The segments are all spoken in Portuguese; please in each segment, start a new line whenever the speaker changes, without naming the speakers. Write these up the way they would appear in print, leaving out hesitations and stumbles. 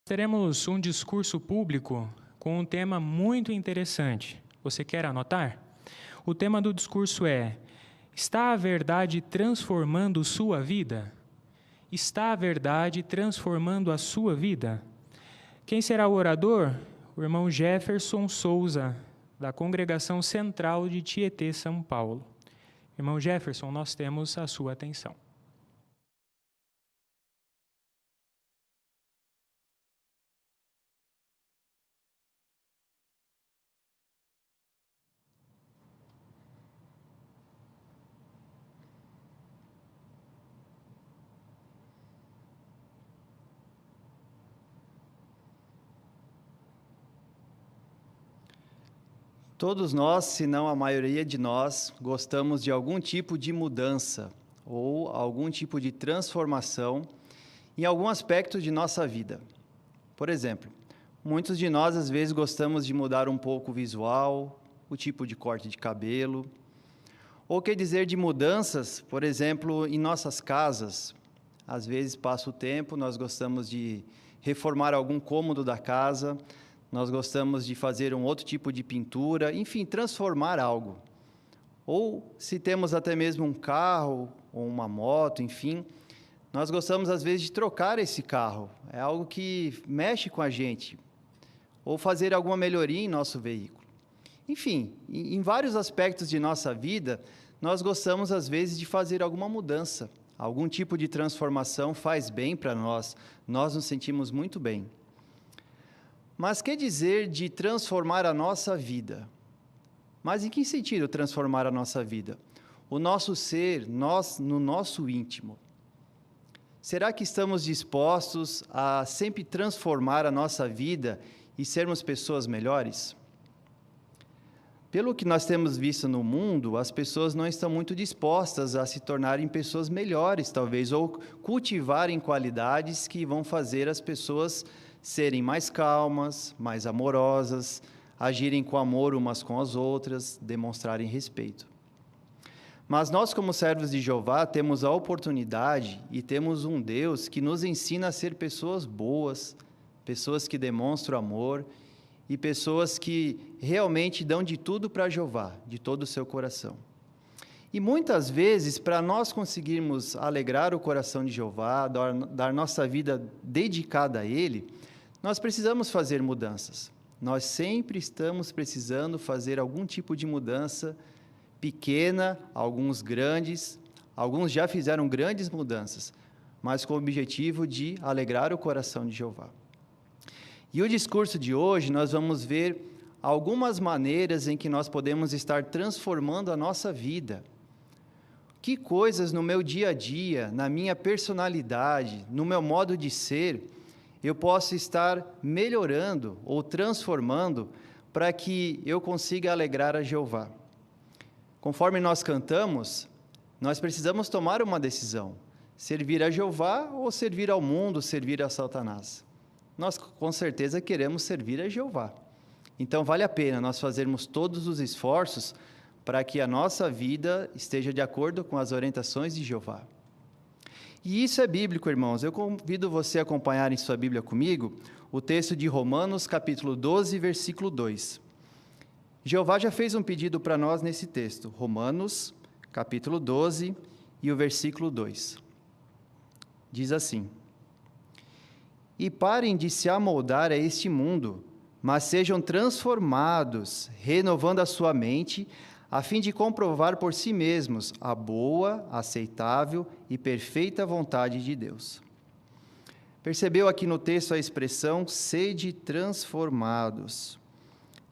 Teremos um discurso público com um tema muito interessante. Você quer anotar? O tema do discurso é: está a verdade transformando sua vida? Está a verdade transformando a sua vida? Quem será o orador? O irmão Jefferson Souza, da Congregação Central de Tietê, São Paulo. Irmão Jefferson, nós temos a sua atenção.
Todos nós, se não a maioria de nós, gostamos de algum tipo de mudança ou algum tipo de transformação em algum aspecto de nossa vida. Por exemplo, muitos de nós às vezes gostamos de mudar um pouco o visual, o tipo de corte de cabelo, ou quer dizer de mudanças, por exemplo, em nossas casas. Às vezes passa o tempo, nós gostamos de reformar algum cômodo da casa, nós gostamos de fazer um outro tipo de pintura, enfim, transformar algo. Ou se temos até mesmo um carro ou uma moto, enfim, nós gostamos às vezes de trocar esse carro. É algo que mexe com a gente. Ou fazer alguma melhoria em nosso veículo. Enfim, em vários aspectos de nossa vida, nós gostamos às vezes de fazer alguma mudança. Algum tipo de transformação faz bem para nós. Nós nos sentimos muito bem. Mas que dizer de transformar a nossa vida? Mas em que sentido transformar a nossa vida? O nosso ser, nós no nosso íntimo. Será que estamos dispostos a sempre transformar a nossa vida e sermos pessoas melhores? Pelo que nós temos visto no mundo, as pessoas não estão muito dispostas a se tornarem pessoas melhores, talvez, ou cultivarem qualidades que vão fazer as pessoas serem mais calmas, mais amorosas, agirem com amor umas com as outras, demonstrarem respeito. Mas nós, como servos de Jeová, temos a oportunidade e temos um Deus que nos ensina a ser pessoas boas, pessoas que demonstram amor e pessoas que realmente dão de tudo para Jeová, de todo o seu coração. E muitas vezes, para nós conseguirmos alegrar o coração de Jeová, dar nossa vida dedicada a Ele, nós precisamos fazer mudanças. Nós sempre estamos precisando fazer algum tipo de mudança pequena, alguns grandes, alguns já fizeram grandes mudanças, mas com o objetivo de alegrar o coração de Jeová. E o discurso de hoje nós vamos ver algumas maneiras em que nós podemos estar transformando a nossa vida. Que coisas no meu dia a dia, na minha personalidade, no meu modo de ser, eu posso estar melhorando ou transformando para que eu consiga alegrar a Jeová. Conforme nós cantamos, nós precisamos tomar uma decisão: servir a Jeová ou servir ao mundo, servir a Satanás. Nós com certeza queremos servir a Jeová. Então vale a pena nós fazermos todos os esforços para que a nossa vida esteja de acordo com as orientações de Jeová. E isso é bíblico, irmãos. Eu convido você a acompanhar em sua Bíblia comigo o texto de Romanos, capítulo 12, versículo 2. Jeová já fez um pedido para nós nesse texto, Romanos, capítulo 12, e o versículo 2. Diz assim: E parem de se amoldar a este mundo, mas sejam transformados, renovando a sua mente, a fim de comprovar por si mesmos a boa, aceitável e perfeita vontade de Deus. Percebeu aqui no texto a expressão sede transformados.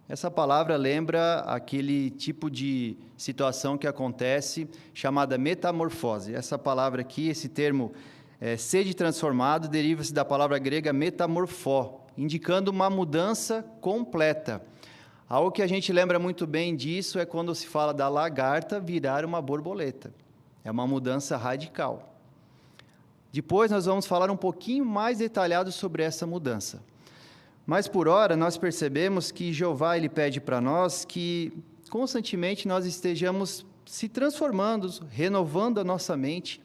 Essa palavra lembra aquele tipo de situação que acontece chamada metamorfose. Essa palavra aqui, esse termo sede transformado, deriva-se da palavra grega metamorfó, indicando uma mudança completa. Algo que a gente lembra muito bem disso é quando se fala da lagarta virar uma borboleta. É uma mudança radical. Depois nós vamos falar um pouquinho mais detalhado sobre essa mudança. Mas por hora nós percebemos que Jeová ele pede para nós que constantemente nós estejamos se transformando, renovando a nossa mente,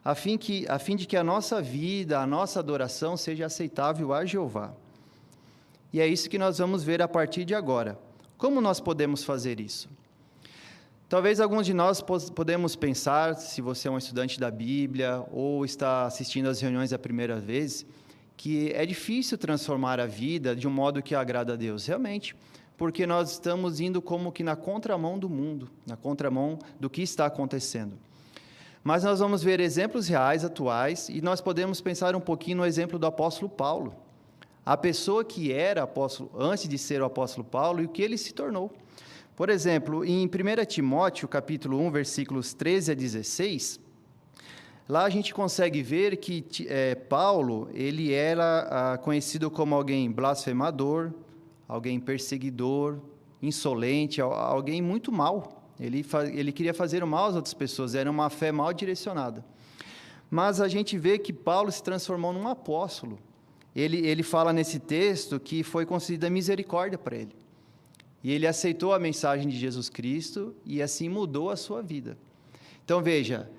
a fim de que a nossa vida, a nossa adoração seja aceitável a Jeová. E é isso que nós vamos ver a partir de agora. Como nós podemos fazer isso? Talvez alguns de nós podemos pensar, se você é um estudante da Bíblia ou está assistindo às reuniões a primeira vez, que é difícil transformar a vida de um modo que agrada a Deus. Realmente, porque nós estamos indo como que na contramão do mundo, na contramão do que está acontecendo. Mas nós vamos ver exemplos reais, atuais, e nós podemos pensar um pouquinho no exemplo do apóstolo Paulo. A pessoa que era apóstolo antes de ser o apóstolo Paulo e o que ele se tornou. Por exemplo, em 1 Timóteo, capítulo 1, versículos 13 a 16, lá a gente consegue ver que Paulo, ele era conhecido como alguém blasfemador, alguém perseguidor, insolente, alguém muito mau. Ele queria fazer o mal às outras pessoas, era uma fé mal direcionada. Mas a gente vê que Paulo se transformou num apóstolo. Ele fala nesse texto que foi concedida misericórdia para ele. E ele aceitou a mensagem de Jesus Cristo e assim mudou a sua vida. Então veja,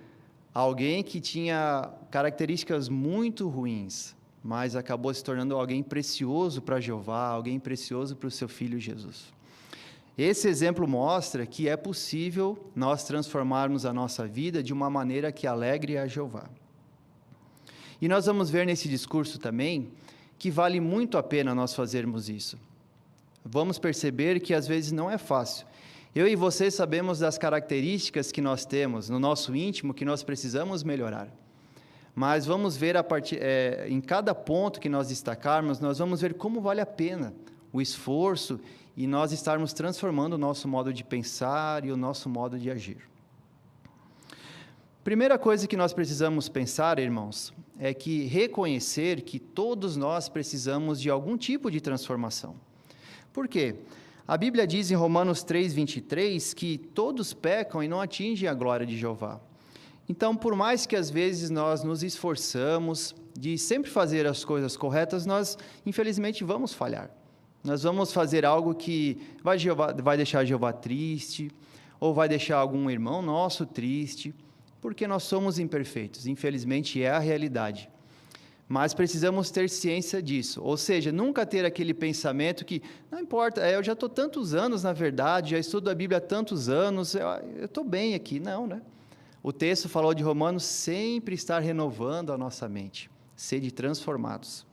alguém que tinha características muito ruins, mas acabou se tornando alguém precioso para Jeová, alguém precioso para o seu Filho Jesus. Esse exemplo mostra que é possível nós transformarmos a nossa vida de uma maneira que alegre a Jeová. E nós vamos ver nesse discurso também que vale muito a pena nós fazermos isso. Vamos perceber que às vezes não é fácil. Eu e você sabemos das características que nós temos no nosso íntimo que nós precisamos melhorar. Mas vamos ver em cada ponto que nós destacarmos, nós vamos ver como vale a pena o esforço e nós estarmos transformando o nosso modo de pensar e o nosso modo de agir. Primeira coisa que nós precisamos pensar, irmãos, é que reconhecer que todos nós precisamos de algum tipo de transformação. Por quê? A Bíblia diz em Romanos 3:23 que todos pecam e não atingem a glória de Jeová. Então, por mais que às vezes nós nos esforçamos de sempre fazer as coisas corretas, nós infelizmente vamos falhar. Nós vamos fazer algo que vai deixar Jeová triste, ou vai deixar algum irmão nosso triste, porque nós somos imperfeitos, infelizmente é a realidade. Mas precisamos ter ciência disso, ou seja, nunca ter aquele pensamento que, não importa, eu já estou tantos anos na verdade, já estudo a Bíblia há tantos anos, eu estou bem aqui. Não, né? O texto falou de Romanos sempre estar renovando a nossa mente, sede transformados.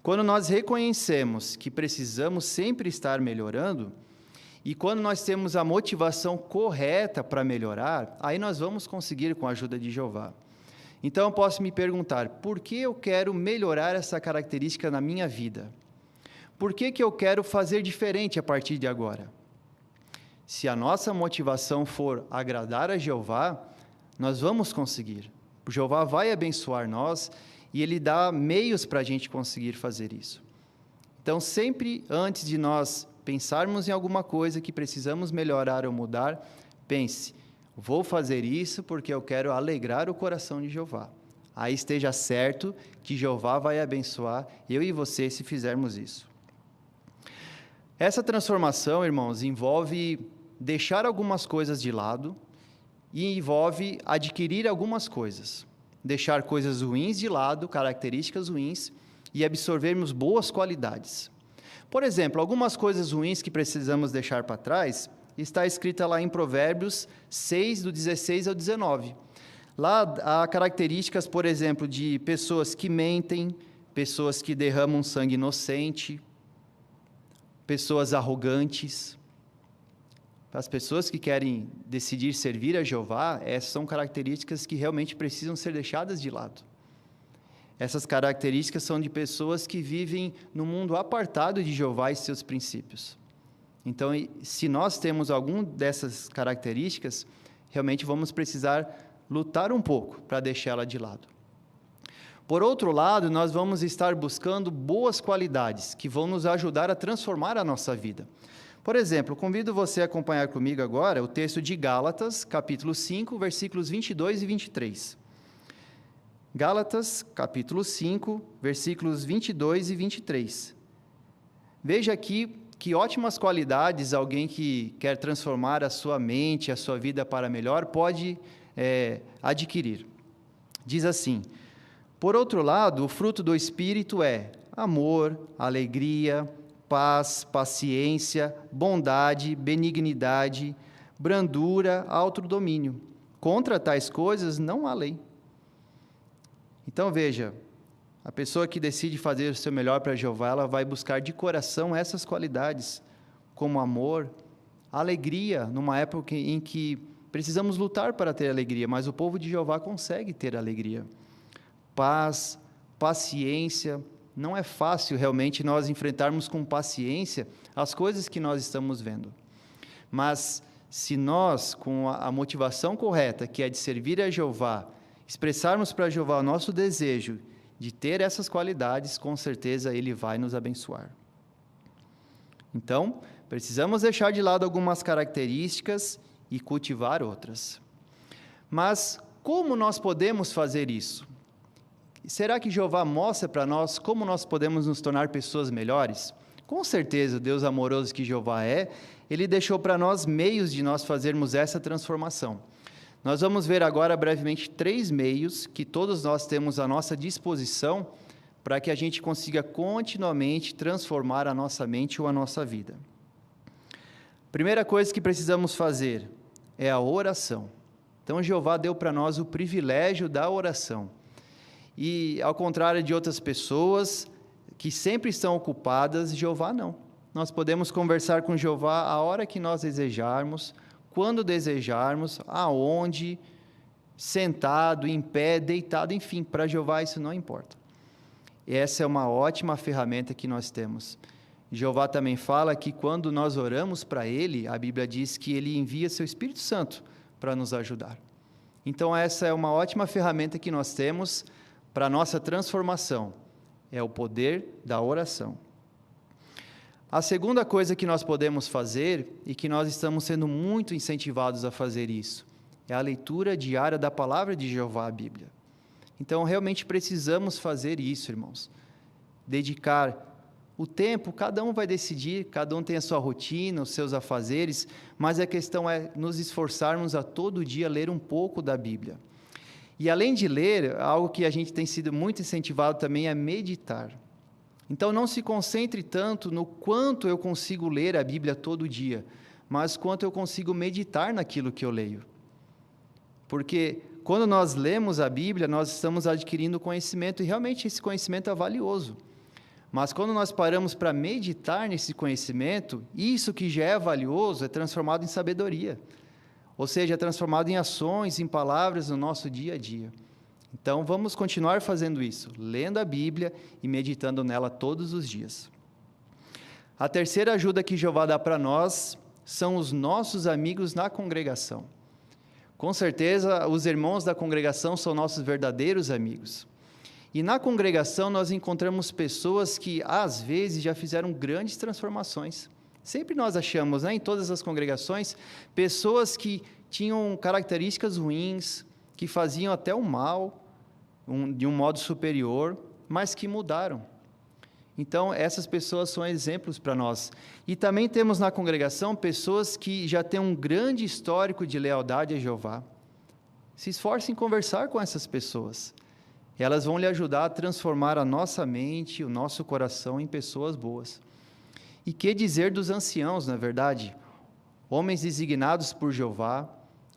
Quando nós reconhecemos que precisamos sempre estar melhorando, e quando nós temos a motivação correta para melhorar, aí nós vamos conseguir com a ajuda de Jeová. Então eu posso me perguntar, por que eu quero melhorar essa característica na minha vida? Por que eu quero fazer diferente a partir de agora? Se a nossa motivação for agradar a Jeová, nós vamos conseguir. Jeová vai abençoar nós e Ele dá meios para a gente conseguir fazer isso. Então, sempre antes de nós pensarmos em alguma coisa que precisamos melhorar ou mudar, pense, vou fazer isso porque eu quero alegrar o coração de Jeová. Aí esteja certo que Jeová vai abençoar eu e você se fizermos isso. Essa transformação, irmãos, envolve deixar algumas coisas de lado e envolve adquirir algumas coisas. Deixar coisas ruins de lado, características ruins, e absorvermos boas qualidades. Por exemplo, algumas coisas ruins que precisamos deixar para trás, está escrita lá em Provérbios 6, do 16 ao 19. Lá há características, por exemplo, de pessoas que mentem, pessoas que derramam sangue inocente, pessoas arrogantes. As pessoas que querem decidir servir a Jeová, essas são características que realmente precisam ser deixadas de lado. Essas características são de pessoas que vivem no mundo apartado de Jeová e seus princípios. Então, se nós temos alguma dessas características, realmente vamos precisar lutar um pouco para deixá-la de lado. Por outro lado, nós vamos estar buscando boas qualidades que vão nos ajudar a transformar a nossa vida. Por exemplo, convido você a acompanhar comigo agora o texto de Gálatas, capítulo 5, versículos 22 e 23. Gálatas, capítulo 5, versículos 22 e 23. Veja aqui que ótimas qualidades alguém que quer transformar a sua mente, a sua vida para melhor, pode adquirir. Diz assim: por outro lado, o fruto do Espírito é amor, alegria, paz, paciência, bondade, benignidade, brandura, autodomínio. Contra tais coisas não há lei. Então veja, a pessoa que decide fazer o seu melhor para Jeová, ela vai buscar de coração essas qualidades, como amor, alegria, numa época em que precisamos lutar para ter alegria, mas o povo de Jeová consegue ter alegria. Paz, paciência. Não é fácil realmente nós enfrentarmos com paciência as coisas que nós estamos vendo. Mas se nós, com a motivação correta, que é de servir a Jeová, expressarmos para Jeová o nosso desejo de ter essas qualidades, com certeza Ele vai nos abençoar. Então, precisamos deixar de lado algumas características e cultivar outras. Mas como nós podemos fazer isso? Será que Jeová mostra para nós como nós podemos nos tornar pessoas melhores? Com certeza, Deus amoroso que Jeová é, Ele deixou para nós meios de nós fazermos essa transformação. Nós vamos ver agora brevemente 3 meios que todos nós temos à nossa disposição para que a gente consiga continuamente transformar a nossa mente ou a nossa vida. Primeira coisa que precisamos fazer é a oração. Então, Jeová deu para nós o privilégio da oração. E, ao contrário de outras pessoas que sempre estão ocupadas, Jeová não. Nós podemos conversar com Jeová a hora que nós desejarmos, quando desejarmos, aonde, sentado, em pé, deitado, enfim, para Jeová isso não importa. Essa é uma ótima ferramenta que nós temos. Jeová também fala que quando nós oramos para Ele, a Bíblia diz que Ele envia seu Espírito Santo para nos ajudar. Então essa é uma ótima ferramenta que nós temos para a nossa transformação, é o poder da oração. A segunda coisa que nós podemos fazer, e que nós estamos sendo muito incentivados a fazer isso, é a leitura diária da Palavra de Jeová, a Bíblia. Então, realmente precisamos fazer isso, irmãos. Dedicar o tempo, cada um vai decidir, cada um tem a sua rotina, os seus afazeres, mas a questão é nos esforçarmos a todo dia ler um pouco da Bíblia. E além de ler, algo que a gente tem sido muito incentivado também é meditar. Então não se concentre tanto no quanto eu consigo ler a Bíblia todo dia, mas quanto eu consigo meditar naquilo que eu leio. Porque quando nós lemos a Bíblia, nós estamos adquirindo conhecimento, e realmente esse conhecimento é valioso. Mas quando nós paramos para meditar nesse conhecimento, isso que já é valioso é transformado em sabedoria. Ou seja, é transformado em ações, em palavras no nosso dia a dia. Então, vamos continuar fazendo isso, lendo a Bíblia e meditando nela todos os dias. A terceira ajuda que Jeová dá para nós são os nossos amigos na congregação. Com certeza, os irmãos da congregação são nossos verdadeiros amigos. E na congregação nós encontramos pessoas que, às vezes, já fizeram grandes transformações. Sempre nós achamos, em todas as congregações, pessoas que tinham características ruins, que faziam até o mal, de um modo superior, mas que mudaram. Então, essas pessoas são exemplos para nós. E também temos na congregação pessoas que já têm um grande histórico de lealdade a Jeová. Se esforce em conversar com essas pessoas. Elas vão lhe ajudar a transformar a nossa mente, o nosso coração em pessoas boas. E que dizer dos anciãos, não é verdade? Homens designados por Jeová,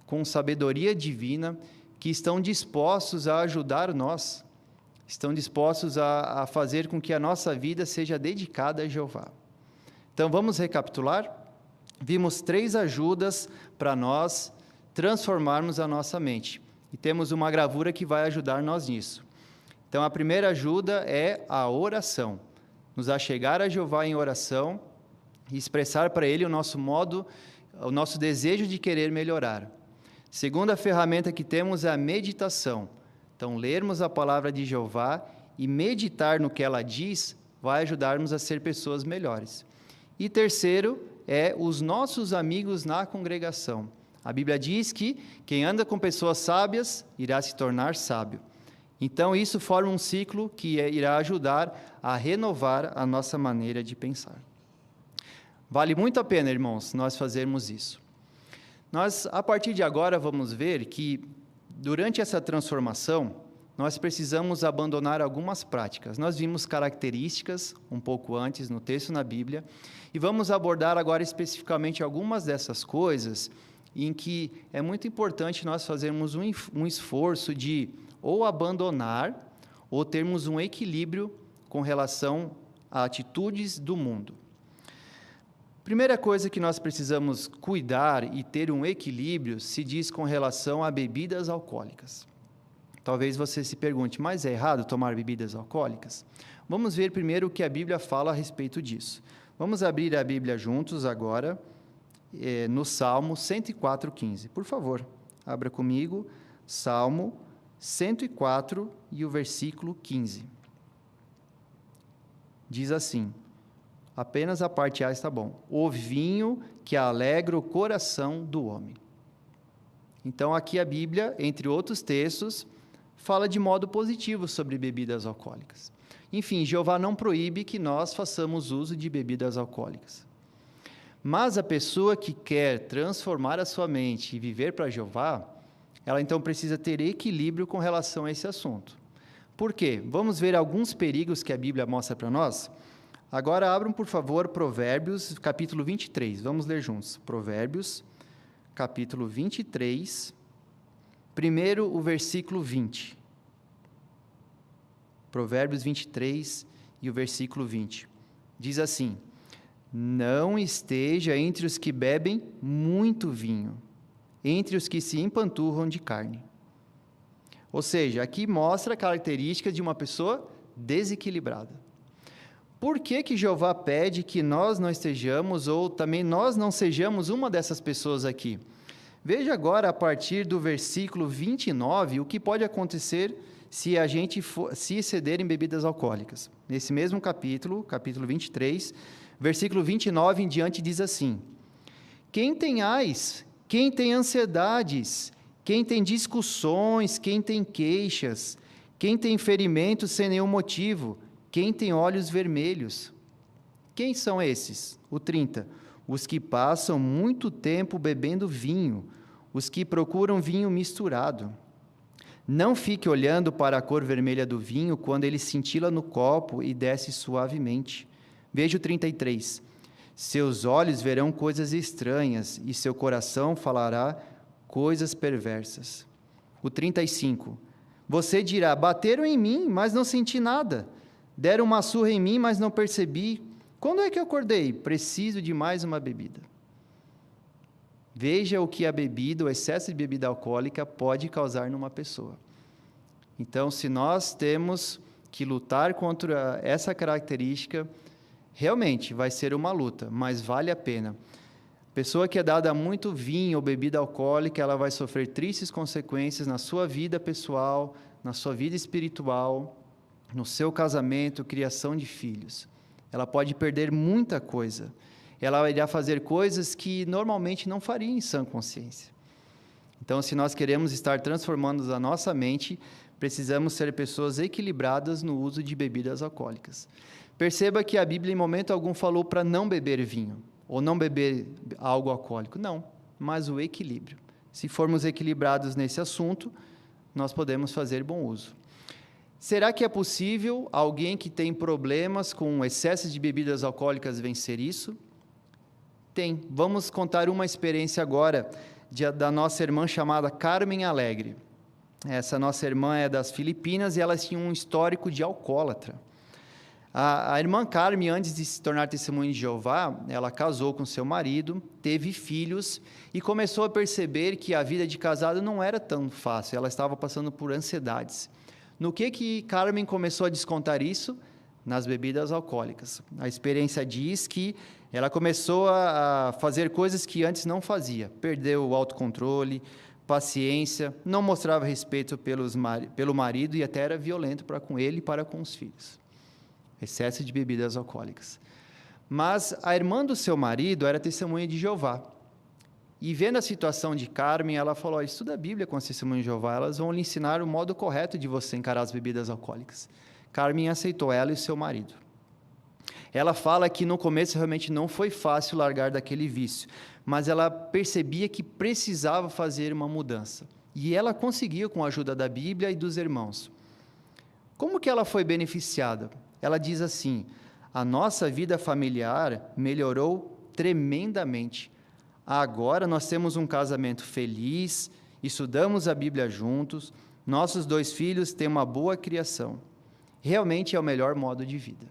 com sabedoria divina, que estão dispostos a ajudar nós, estão dispostos a fazer com que a nossa vida seja dedicada a Jeová. Então, vamos recapitular? Vimos 3 ajudas para nós transformarmos a nossa mente. E temos uma gravura que vai ajudar nós nisso. Então, a primeira ajuda é a oração. Nos achegar a Jeová em oração e expressar para Ele o nosso desejo de querer melhorar. Segunda ferramenta que temos é a meditação. Então, lermos a palavra de Jeová e meditar no que ela diz vai ajudar-nos a ser pessoas melhores. E terceiro é os nossos amigos na congregação. A Bíblia diz que quem anda com pessoas sábias irá se tornar sábio. Então, isso forma um ciclo que irá ajudar a renovar a nossa maneira de pensar. Vale muito a pena, irmãos, nós fazermos isso. Nós, a partir de agora, vamos ver que, durante essa transformação, nós precisamos abandonar algumas práticas. Nós vimos características um pouco antes no texto na Bíblia, e vamos abordar agora especificamente algumas dessas coisas em que é muito importante nós fazermos um esforço de ou abandonar ou termos um equilíbrio com relação a atitudes do mundo. Primeira coisa que nós precisamos cuidar e ter um equilíbrio se diz com relação a bebidas alcoólicas. Talvez você se pergunte, mas é errado tomar bebidas alcoólicas? Vamos ver primeiro o que a Bíblia fala a respeito disso. Vamos abrir a Bíblia juntos agora, no Salmo 104:15. Por favor, abra comigo, Salmo 104 e o versículo 15. Diz assim, apenas a parte A está bom. O vinho que alegra o coração do homem. Então, aqui a Bíblia, entre outros textos, fala de modo positivo sobre bebidas alcoólicas. Enfim, Jeová não proíbe que nós façamos uso de bebidas alcoólicas. Mas a pessoa que quer transformar a sua mente e viver para Jeová, ela então precisa ter equilíbrio com relação a esse assunto. Por quê? Vamos ver alguns perigos que a Bíblia mostra para nós? Agora abram, por favor, Provérbios, capítulo 23. Vamos ler juntos. Provérbios, capítulo 23, primeiro o versículo 20. Provérbios 23 e o versículo 20. Diz assim, não esteja entre os que bebem muito vinho, entre os que se empanturram de carne. Ou seja, aqui mostra a característica de uma pessoa desequilibrada. Por que Jeová pede que nós não estejamos, ou também nós não sejamos uma dessas pessoas aqui? Veja agora, a partir do versículo 29, o que pode acontecer se a gente se exceder em bebidas alcoólicas. Nesse mesmo capítulo, capítulo 23, versículo 29 em diante diz assim, quem tem ais, quem tem ansiedades, quem tem discussões, quem tem queixas, quem tem ferimentos sem nenhum motivo, quem tem olhos vermelhos. Quem são esses? O 30. Os que passam muito tempo bebendo vinho, os que procuram vinho misturado. Não fique olhando para a cor vermelha do vinho quando ele cintila no copo e desce suavemente. Veja o 33. Seus olhos verão coisas estranhas e seu coração falará coisas perversas. O 35. Você dirá, bateram em mim, mas não senti nada. Deram uma surra em mim, mas não percebi. Quando é que eu acordei? Preciso de mais uma bebida. Veja o que a bebida, o excesso de bebida alcoólica pode causar numa pessoa. Então, se nós temos que lutar contra essa característica, realmente vai ser uma luta, mas vale a pena. Pessoa que é dada a muito vinho ou bebida alcoólica, ela vai sofrer tristes consequências na sua vida pessoal, na sua vida espiritual, no seu casamento, criação de filhos. Ela pode perder muita coisa. Ela irá fazer coisas que normalmente não faria em sã consciência. Então, se nós queremos estar transformando a nossa mente, precisamos ser pessoas equilibradas no uso de bebidas alcoólicas. Perceba que a Bíblia em momento algum falou para não beber vinho, ou não beber algo alcoólico. Não, mas o equilíbrio. Se formos equilibrados nesse assunto, nós podemos fazer bom uso. Será que é possível alguém que tem problemas com excesso de bebidas alcoólicas vencer isso? Tem. Vamos contar uma experiência agora da nossa irmã chamada Carmen Alegre. Essa nossa irmã é das Filipinas e ela tinha um histórico de alcoólatra. A irmã Carmen, antes de se tornar testemunha de Jeová, ela casou com seu marido, teve filhos e começou a perceber que a vida de casado não era tão fácil, ela estava passando por ansiedades. No que Carmen começou a descontar isso? Nas bebidas alcoólicas. A experiência diz que ela começou a fazer coisas que antes não fazia. Perdeu o autocontrole, paciência, não mostrava respeito pelo marido e até era violento para com ele e para com os filhos. Excesso de bebidas alcoólicas. Mas a irmã do seu marido era testemunha de Jeová. E vendo a situação de Carmen, ela falou, estuda a Bíblia com as testemunhas de Jeová, elas vão lhe ensinar o modo correto de você encarar as bebidas alcoólicas. Carmen aceitou ela e o seu marido. Ela fala que no começo realmente não foi fácil largar daquele vício, mas ela percebia que precisava fazer uma mudança. E ela conseguiu com a ajuda da Bíblia e dos irmãos. Como que ela foi beneficiada? Ela diz assim: a nossa vida familiar melhorou tremendamente. Agora nós temos um casamento feliz, estudamos a Bíblia juntos, nossos 2 filhos têm uma boa criação. Realmente é o melhor modo de vida.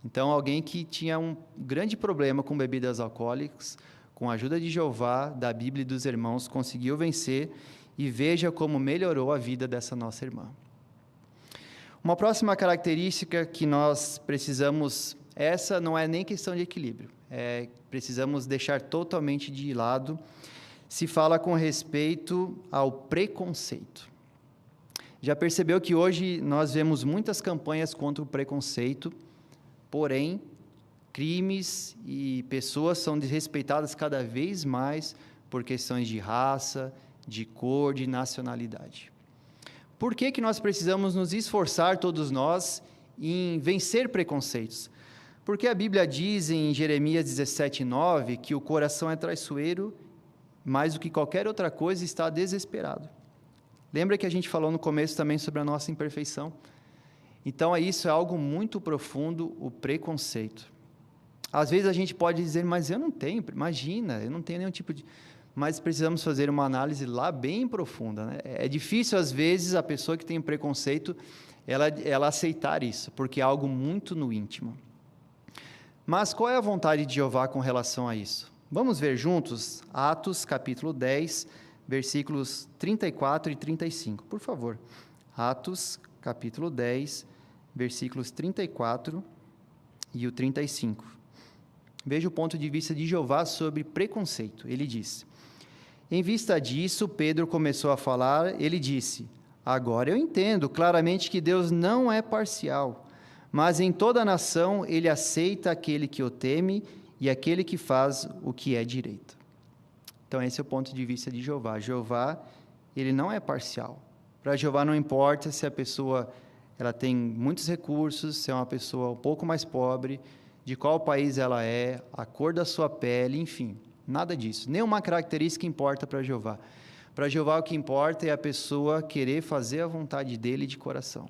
Então, alguém que tinha um grande problema com bebidas alcoólicas, com a ajuda de Jeová, da Bíblia e dos irmãos, conseguiu vencer, e veja como melhorou a vida dessa nossa irmã. Uma próxima característica que nós precisamos, essa não é nem questão de equilíbrio, precisamos deixar totalmente de lado, se fala com respeito ao preconceito. Já percebeu que hoje nós vemos muitas campanhas contra o preconceito, porém, crimes e pessoas são desrespeitadas cada vez mais por questões de raça, de cor, de nacionalidade. Por que nós precisamos nos esforçar, todos nós, em vencer preconceitos? Porque a Bíblia diz em Jeremias 17:9 que o coração é traiçoeiro, mais do que qualquer outra coisa está desesperado. Lembra que a gente falou no começo também sobre a nossa imperfeição? Então, isso é algo muito profundo, o preconceito. Às vezes a gente pode dizer, mas eu não tenho, imagina, eu não tenho nenhum tipo de... Mas precisamos fazer uma análise lá bem profunda, né? É difícil, às vezes, a pessoa que tem preconceito, ela aceitar isso, porque é algo muito no íntimo. Mas qual é a vontade de Jeová com relação a isso? Vamos ver juntos Atos, capítulo 10, versículos 34 e 35, por favor. Atos, capítulo 10, versículos 34 e o 35. Veja o ponto de vista de Jeová sobre preconceito. Ele diz: em vista disso, Pedro começou a falar, ele disse: agora eu entendo claramente que Deus não é parcial, mas em toda a nação ele aceita aquele que o teme e aquele que faz o que é direito. Então esse é o ponto de vista de Jeová. Jeová, ele não é parcial. Para Jeová não importa se a pessoa ela tem muitos recursos, se é uma pessoa um pouco mais pobre, de qual país ela é, a cor da sua pele, enfim, nada disso. Nenhuma característica importa para Jeová. Para Jeová o que importa é a pessoa querer fazer a vontade dele de coração.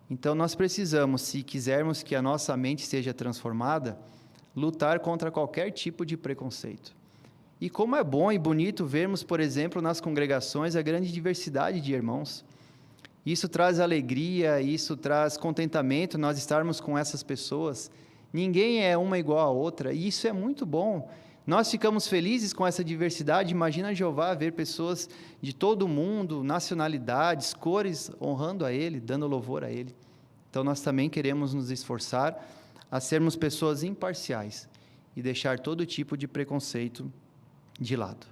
Então nós precisamos, se quisermos que a nossa mente seja transformada, lutar contra qualquer tipo de preconceito. E como é bom e bonito vermos, por exemplo, nas congregações a grande diversidade de irmãos. Isso traz alegria, isso traz contentamento, nós estarmos com essas pessoas. Ninguém é uma igual a outra, e isso é muito bom. Nós ficamos felizes com essa diversidade. Imagina Jeová ver pessoas de todo o mundo, nacionalidades, cores, honrando a Ele, dando louvor a Ele. Então, nós também queremos nos esforçar a sermos pessoas imparciais e deixar todo tipo de preconceito de lado.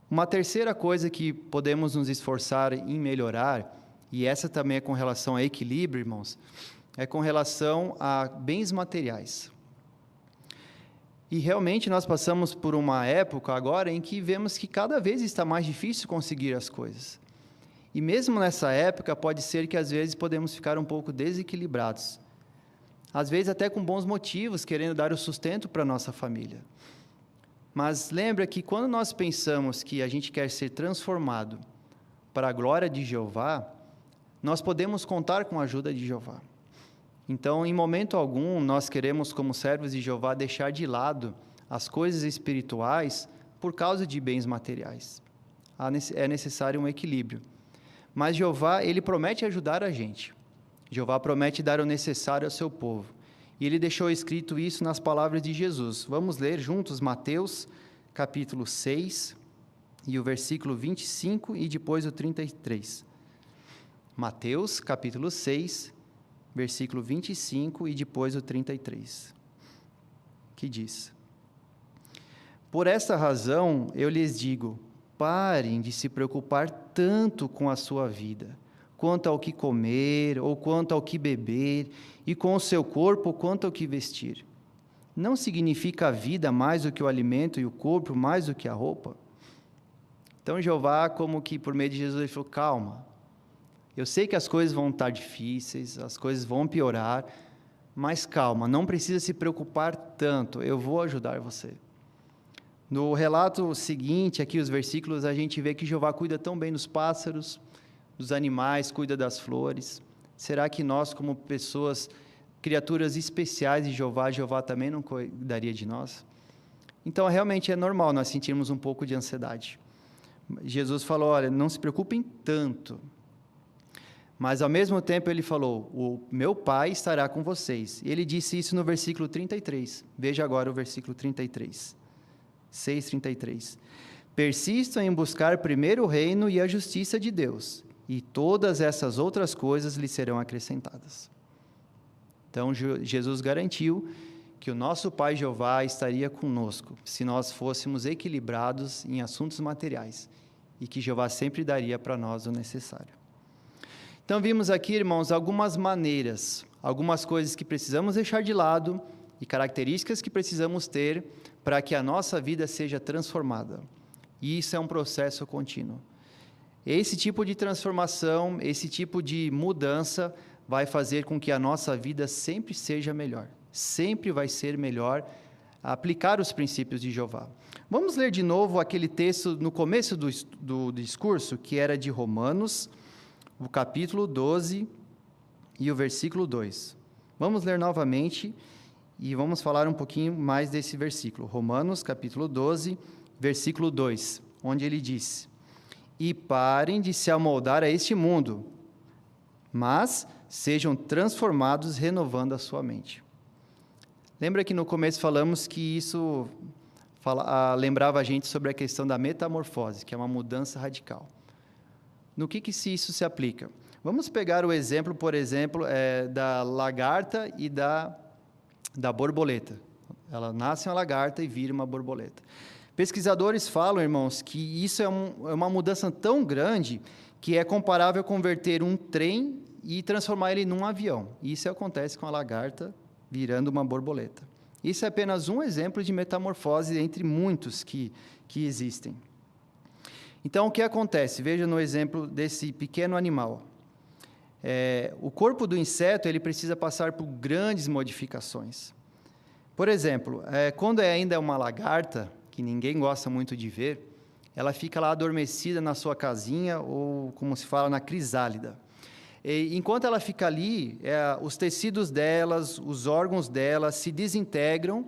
Uma terceira coisa que podemos nos esforçar em melhorar, e essa também é com relação a equilíbrio, irmãos, é com relação a bens materiais. E realmente nós passamos por uma época agora em que vemos que cada vez está mais difícil conseguir as coisas. E mesmo nessa época pode ser que às vezes podemos ficar um pouco desequilibrados. Às vezes até com bons motivos, querendo dar o sustento para a nossa família. Mas lembra que quando nós pensamos que a gente quer ser transformado para a glória de Jeová, nós podemos contar com a ajuda de Jeová. Então, em momento algum, nós queremos, como servos de Jeová, deixar de lado as coisas espirituais por causa de bens materiais. É necessário um equilíbrio. Mas Jeová, ele promete ajudar a gente. Jeová promete dar o necessário ao seu povo. E ele deixou escrito isso nas palavras de Jesus. Vamos ler juntos Mateus, capítulo 6, e o versículo 25 e depois o 33. Mateus, capítulo 6, versículo 25 e depois o 33, que diz: por esta razão eu lhes digo, parem de se preocupar tanto com a sua vida, quanto ao que comer, ou quanto ao que beber, e com o seu corpo, quanto ao que vestir. Não significa a vida mais do que o alimento e o corpo mais do que a roupa? Então Jeová, como que por meio de Jesus, ele falou, calma, eu sei que as coisas vão estar difíceis, as coisas vão piorar, mas calma, não precisa se preocupar tanto, eu vou ajudar você. No relato seguinte, aqui os versículos, a gente vê que Jeová cuida tão bem dos pássaros, dos animais, cuida das flores. Será que nós, como pessoas, criaturas especiais de Jeová, Jeová também não cuidaria de nós? Então, realmente é normal nós sentirmos um pouco de ansiedade. Jesus falou, olha, não se preocupem tanto. Mas, ao mesmo tempo, ele falou, o meu Pai estará com vocês. E ele disse isso no versículo 33. Veja agora o versículo 33. 6:33. Persistam em buscar primeiro o reino e a justiça de Deus, e todas essas outras coisas lhe serão acrescentadas. Então, Jesus garantiu que o nosso Pai Jeová estaria conosco, se nós fôssemos equilibrados em assuntos materiais, e que Jeová sempre daria para nós o necessário. Então, vimos aqui, irmãos, algumas maneiras, algumas coisas que precisamos deixar de lado e características que precisamos ter para que a nossa vida seja transformada. E isso é um processo contínuo. Esse tipo de transformação, esse tipo de mudança vai fazer com que a nossa vida sempre seja melhor. Sempre vai ser melhor aplicar os princípios de Jeová. Vamos ler de novo aquele texto no começo do discurso, que era de Romanos, o capítulo 12 e o versículo 2. Vamos ler novamente e vamos falar um pouquinho mais desse versículo. Romanos, capítulo 12, versículo 2, onde ele diz: e parem de se amoldar a este mundo, mas sejam transformados renovando a sua mente. Lembra que no começo falamos que isso lembrava a gente sobre a questão da metamorfose, que é uma mudança radical. No que isso se aplica? Vamos pegar o exemplo, por exemplo, da lagarta e da borboleta. Ela nasce uma lagarta e vira uma borboleta. Pesquisadores falam, irmãos, que isso é uma mudança tão grande que é comparável a converter um trem e transformar ele num avião. Isso acontece com a lagarta virando uma borboleta. Isso é apenas um exemplo de metamorfose entre muitos que existem. Então, o que acontece? Veja no exemplo desse pequeno animal. O corpo do inseto ele precisa passar por grandes modificações. Por exemplo, quando ainda é uma lagarta, que ninguém gosta muito de ver, ela fica lá adormecida na sua casinha, ou como se fala, na crisálida. E, enquanto ela fica ali, os tecidos delas, os órgãos dela se desintegram,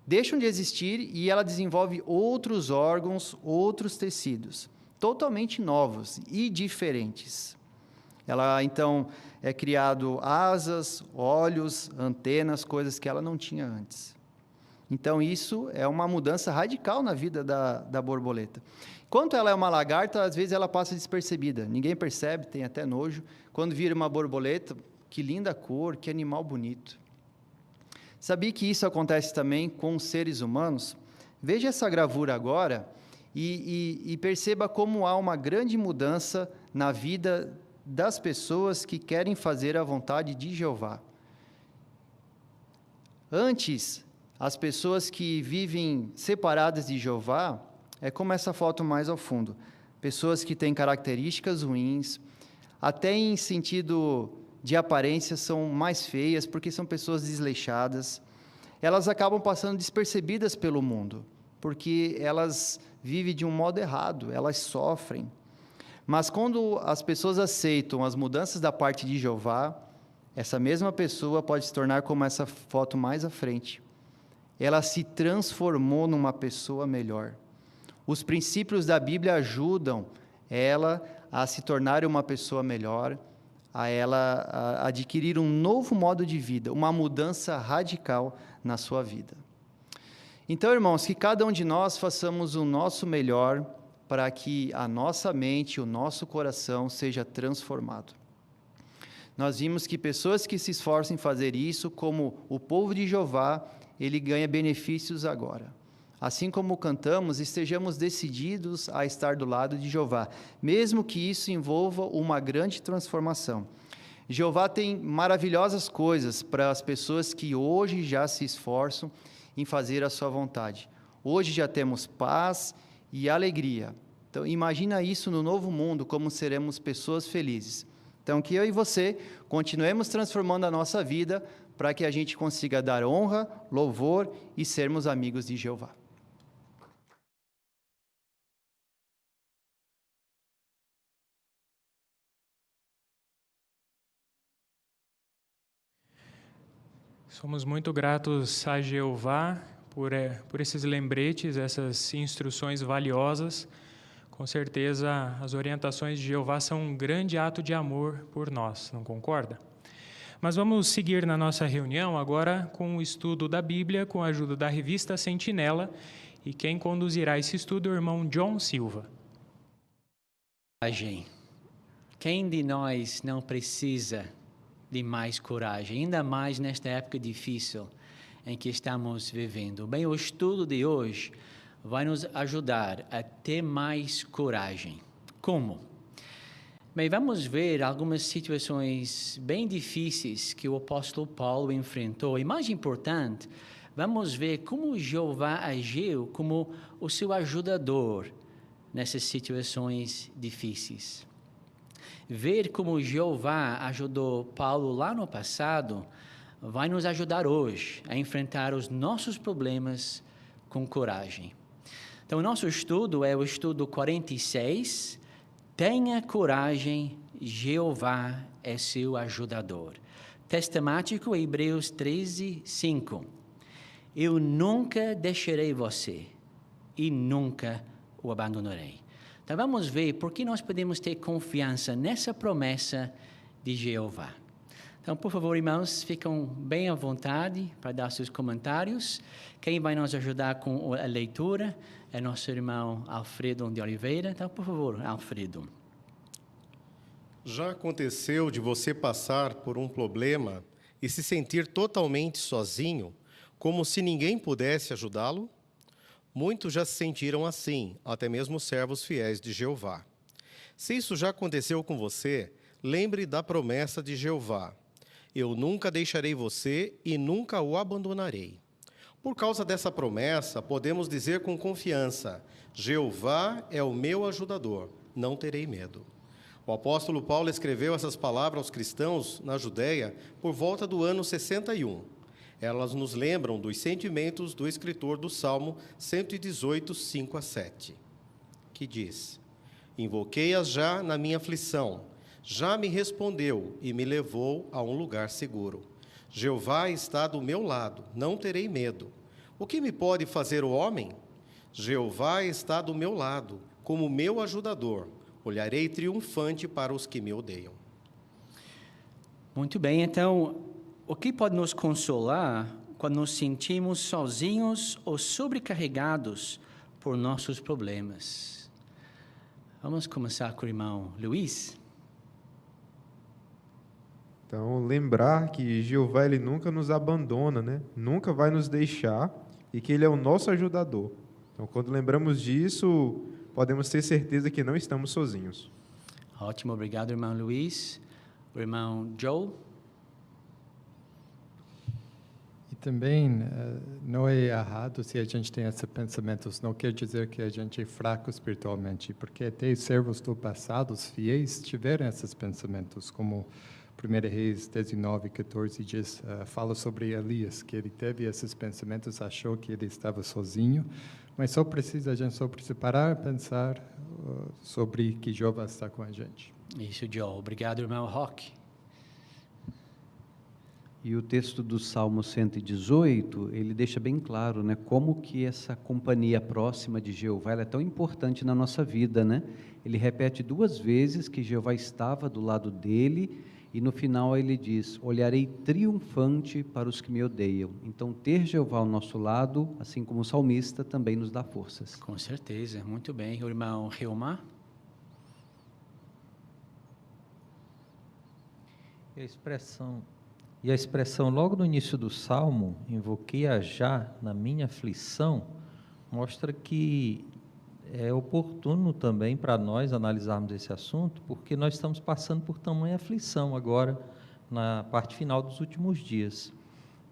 deixam de existir e ela desenvolve outros órgãos, outros tecidos, totalmente novos e diferentes. Ela, então, é criado asas, olhos, antenas, coisas que ela não tinha antes. Então, isso é uma mudança radical na vida da borboleta. Enquanto ela é uma lagarta, às vezes ela passa despercebida. Ninguém percebe, tem até nojo. Quando vira uma borboleta, que linda cor, que animal bonito. Sabia que isso acontece também com os seres humanos? Veja essa gravura agora e perceba como há uma grande mudança na vida das pessoas que querem fazer a vontade de Jeová. Antes, as pessoas que vivem separadas de Jeová, é como essa foto mais ao fundo. Pessoas que têm características ruins, até em sentido de aparência são mais feias, porque são pessoas desleixadas. Elas acabam passando despercebidas pelo mundo, porque elas vivem de um modo errado, elas sofrem. Mas quando as pessoas aceitam as mudanças da parte de Jeová, essa mesma pessoa pode se tornar como essa foto mais à frente. Ela se transformou numa pessoa melhor. Os princípios da Bíblia ajudam ela a se tornar uma pessoa melhor, a ela a adquirir um novo modo de vida, uma mudança radical na sua vida. Então, irmãos, que cada um de nós façamos o nosso melhor para que a nossa mente, o nosso coração seja transformado. Nós vimos que pessoas que se esforçam em fazer isso, como o povo de Jeová, ele ganha benefícios agora. Assim como cantamos, estejamos decididos a estar do lado de Jeová, mesmo que isso envolva uma grande transformação. Jeová tem maravilhosas coisas para as pessoas que hoje já se esforçam em fazer a sua vontade. Hoje já temos paz e alegria. Então, imagina isso no novo mundo, como seremos pessoas felizes. Então, que eu e você continuemos transformando a nossa vida para que a gente consiga dar honra, louvor e sermos amigos de Jeová.
Somos muito gratos a Jeová por esses lembretes, essas instruções valiosas. Com certeza, as orientações de Jeová são um grande ato de amor por nós, não concorda? Mas vamos seguir na nossa reunião agora com o estudo da Bíblia, com a ajuda da revista Sentinela, e quem conduzirá esse estudo é o irmão John Silva.
Quem de nós não precisa de mais coragem, ainda mais nesta época difícil em que estamos vivendo? Bem, o estudo de hoje vai nos ajudar a ter mais coragem. Como? Bem, vamos ver algumas situações bem difíceis que o apóstolo Paulo enfrentou. E mais importante, vamos ver como Jeová agiu como o seu ajudador nessas situações difíceis. Ver como Jeová ajudou Paulo lá no passado vai nos ajudar hoje a enfrentar os nossos problemas com coragem. Então, o nosso estudo é o estudo 46, Tenha coragem, Jeová é seu ajudador. Texto temático, Hebreus 13, 5. Eu nunca deixarei você e nunca o abandonarei. Então, vamos ver por que nós podemos ter confiança nessa promessa de Jeová. Então, por favor, irmãos, ficam bem à vontade para dar seus comentários. Quem vai nos ajudar com a leitura é nosso irmão Alfredo de Oliveira. Então, por favor, Alfredo.
Já aconteceu de você passar por um problema e se sentir totalmente sozinho, como se ninguém pudesse ajudá-lo? Muitos já se sentiram assim, até mesmo servos fiéis de Jeová. Se isso já aconteceu com você, lembre da promessa de Jeová. Eu nunca deixarei você e nunca o abandonarei. Por causa dessa promessa, podemos dizer com confiança: Jeová é o meu ajudador, não terei medo. O apóstolo Paulo escreveu essas palavras aos cristãos na Judéia por volta do ano 61. Elas nos lembram dos sentimentos do escritor do Salmo 118, 5 a 7, que diz: Invoquei-as já na minha aflição, já me respondeu e me levou a um lugar seguro. Jeová está do meu lado, não terei medo. O que me pode fazer o homem? Jeová está do meu lado, como meu ajudador. Olharei triunfante para os que me odeiam.
Muito bem, então, o que pode nos consolar quando nos sentimos sozinhos ou sobrecarregados por nossos problemas? Vamos começar com o irmão Luiz.
Então, lembrar que Jeová ele nunca nos abandona, né? Nunca vai nos deixar e que Ele é o nosso ajudador. Então, quando lembramos disso, podemos ter certeza que não estamos sozinhos.
Ótimo, obrigado, irmão Luiz. O irmão Joel.
E também não é errado se a gente tem esses pensamentos, não quer dizer que a gente é fraco espiritualmente, porque até servos do passado, os fiéis, tiveram esses pensamentos, como 1 Reis 19, 14 diz, fala sobre Elias, que ele teve esses pensamentos, achou que ele estava sozinho, mas a gente só precisa parar e pensar sobre que Jeová está com a gente.
Isso, Joel. Obrigado, irmão Roque.
E o texto do Salmo 118, ele deixa bem claro, né, como que essa companhia próxima de Jeová ela é tão importante na nossa vida, né? Ele repete 2 vezes que Jeová estava do lado dele, e no final ele diz: olharei triunfante para os que me odeiam. Então, ter Jeová ao nosso lado, assim como o salmista, também nos dá forças.
Com certeza, muito bem. O irmão Reumar.
E a expressão logo no início do Salmo, invoquei-a já na minha aflição, mostra que é oportuno também para nós analisarmos esse assunto, porque nós estamos passando por tamanha aflição agora, na parte final dos últimos dias.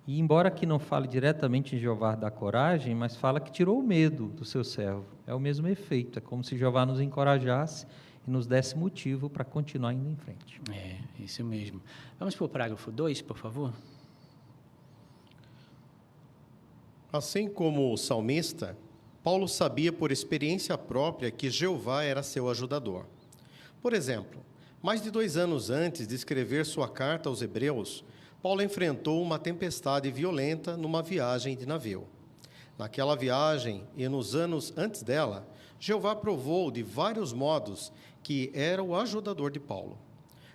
E embora aqui não fale diretamente em Jeová da coragem, mas fala que tirou o medo do seu servo. É o mesmo efeito, é como se Jeová nos encorajasse e nos desse motivo para continuar indo em frente.
É, isso mesmo. Vamos para o parágrafo 2, por favor.
Assim como o salmista, Paulo sabia por experiência própria que Jeová era seu ajudador. Por exemplo, mais de 2 anos antes de escrever sua carta aos Hebreus, Paulo enfrentou uma tempestade violenta numa viagem de navio. Naquela viagem e nos anos antes dela, Jeová provou de vários modos que era o ajudador de Paulo.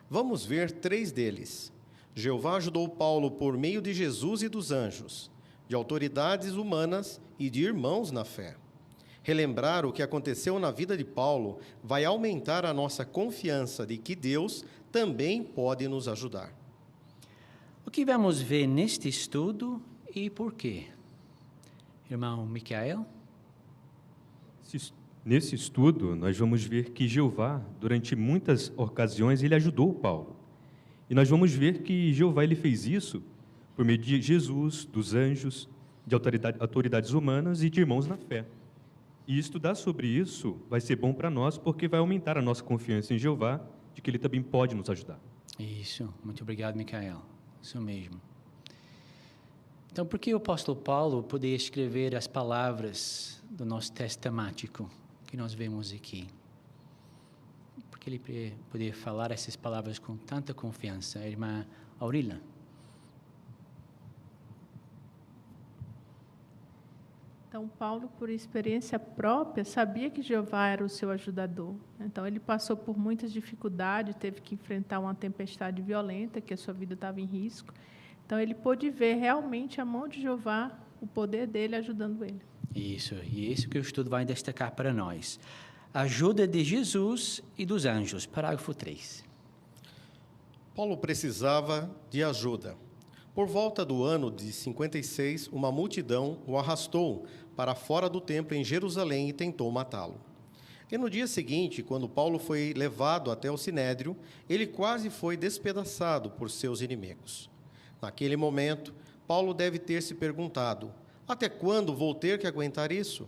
Vamos ver 3 deles. Jeová ajudou Paulo por meio de Jesus e dos anjos, de autoridades humanas e de irmãos na fé. Relembrar o que aconteceu na vida de Paulo vai aumentar a nossa confiança de que Deus também pode nos ajudar.
O que vamos ver neste estudo e por quê? Irmão Micael?
Nesse estudo, nós vamos ver que Jeová, durante muitas ocasiões, ele ajudou Paulo. E nós vamos ver que Jeová ele fez isso por meio de Jesus, dos anjos, de autoridades humanas e de irmãos na fé. E estudar sobre isso vai ser bom para nós, porque vai aumentar a nossa confiança em Jeová, de que ele também pode nos ajudar.
Isso, muito obrigado, Micael. Isso mesmo. Então, por que o apóstolo Paulo poderia escrever as palavras do nosso texto temático que nós vemos aqui? Por que ele poderia falar essas palavras com tanta confiança? A irmã Aurília.
Então, Paulo, por experiência própria, sabia que Jeová era o seu ajudador. Então, ele passou por muitas dificuldades, teve que enfrentar uma tempestade violenta, que a sua vida estava em risco. Então, ele pôde ver realmente a mão de Jeová, o poder dele ajudando ele.
Isso, e isso que o estudo vai destacar para nós. A ajuda de Jesus e dos anjos, parágrafo 3.
Paulo precisava de ajuda. Por volta do ano de 56, uma multidão o arrastou para fora do templo em Jerusalém e tentou matá-lo. E no dia seguinte, quando Paulo foi levado até o Sinédrio, ele quase foi despedaçado por seus inimigos. Naquele momento, Paulo deve ter se perguntado: até quando vou ter que aguentar isso?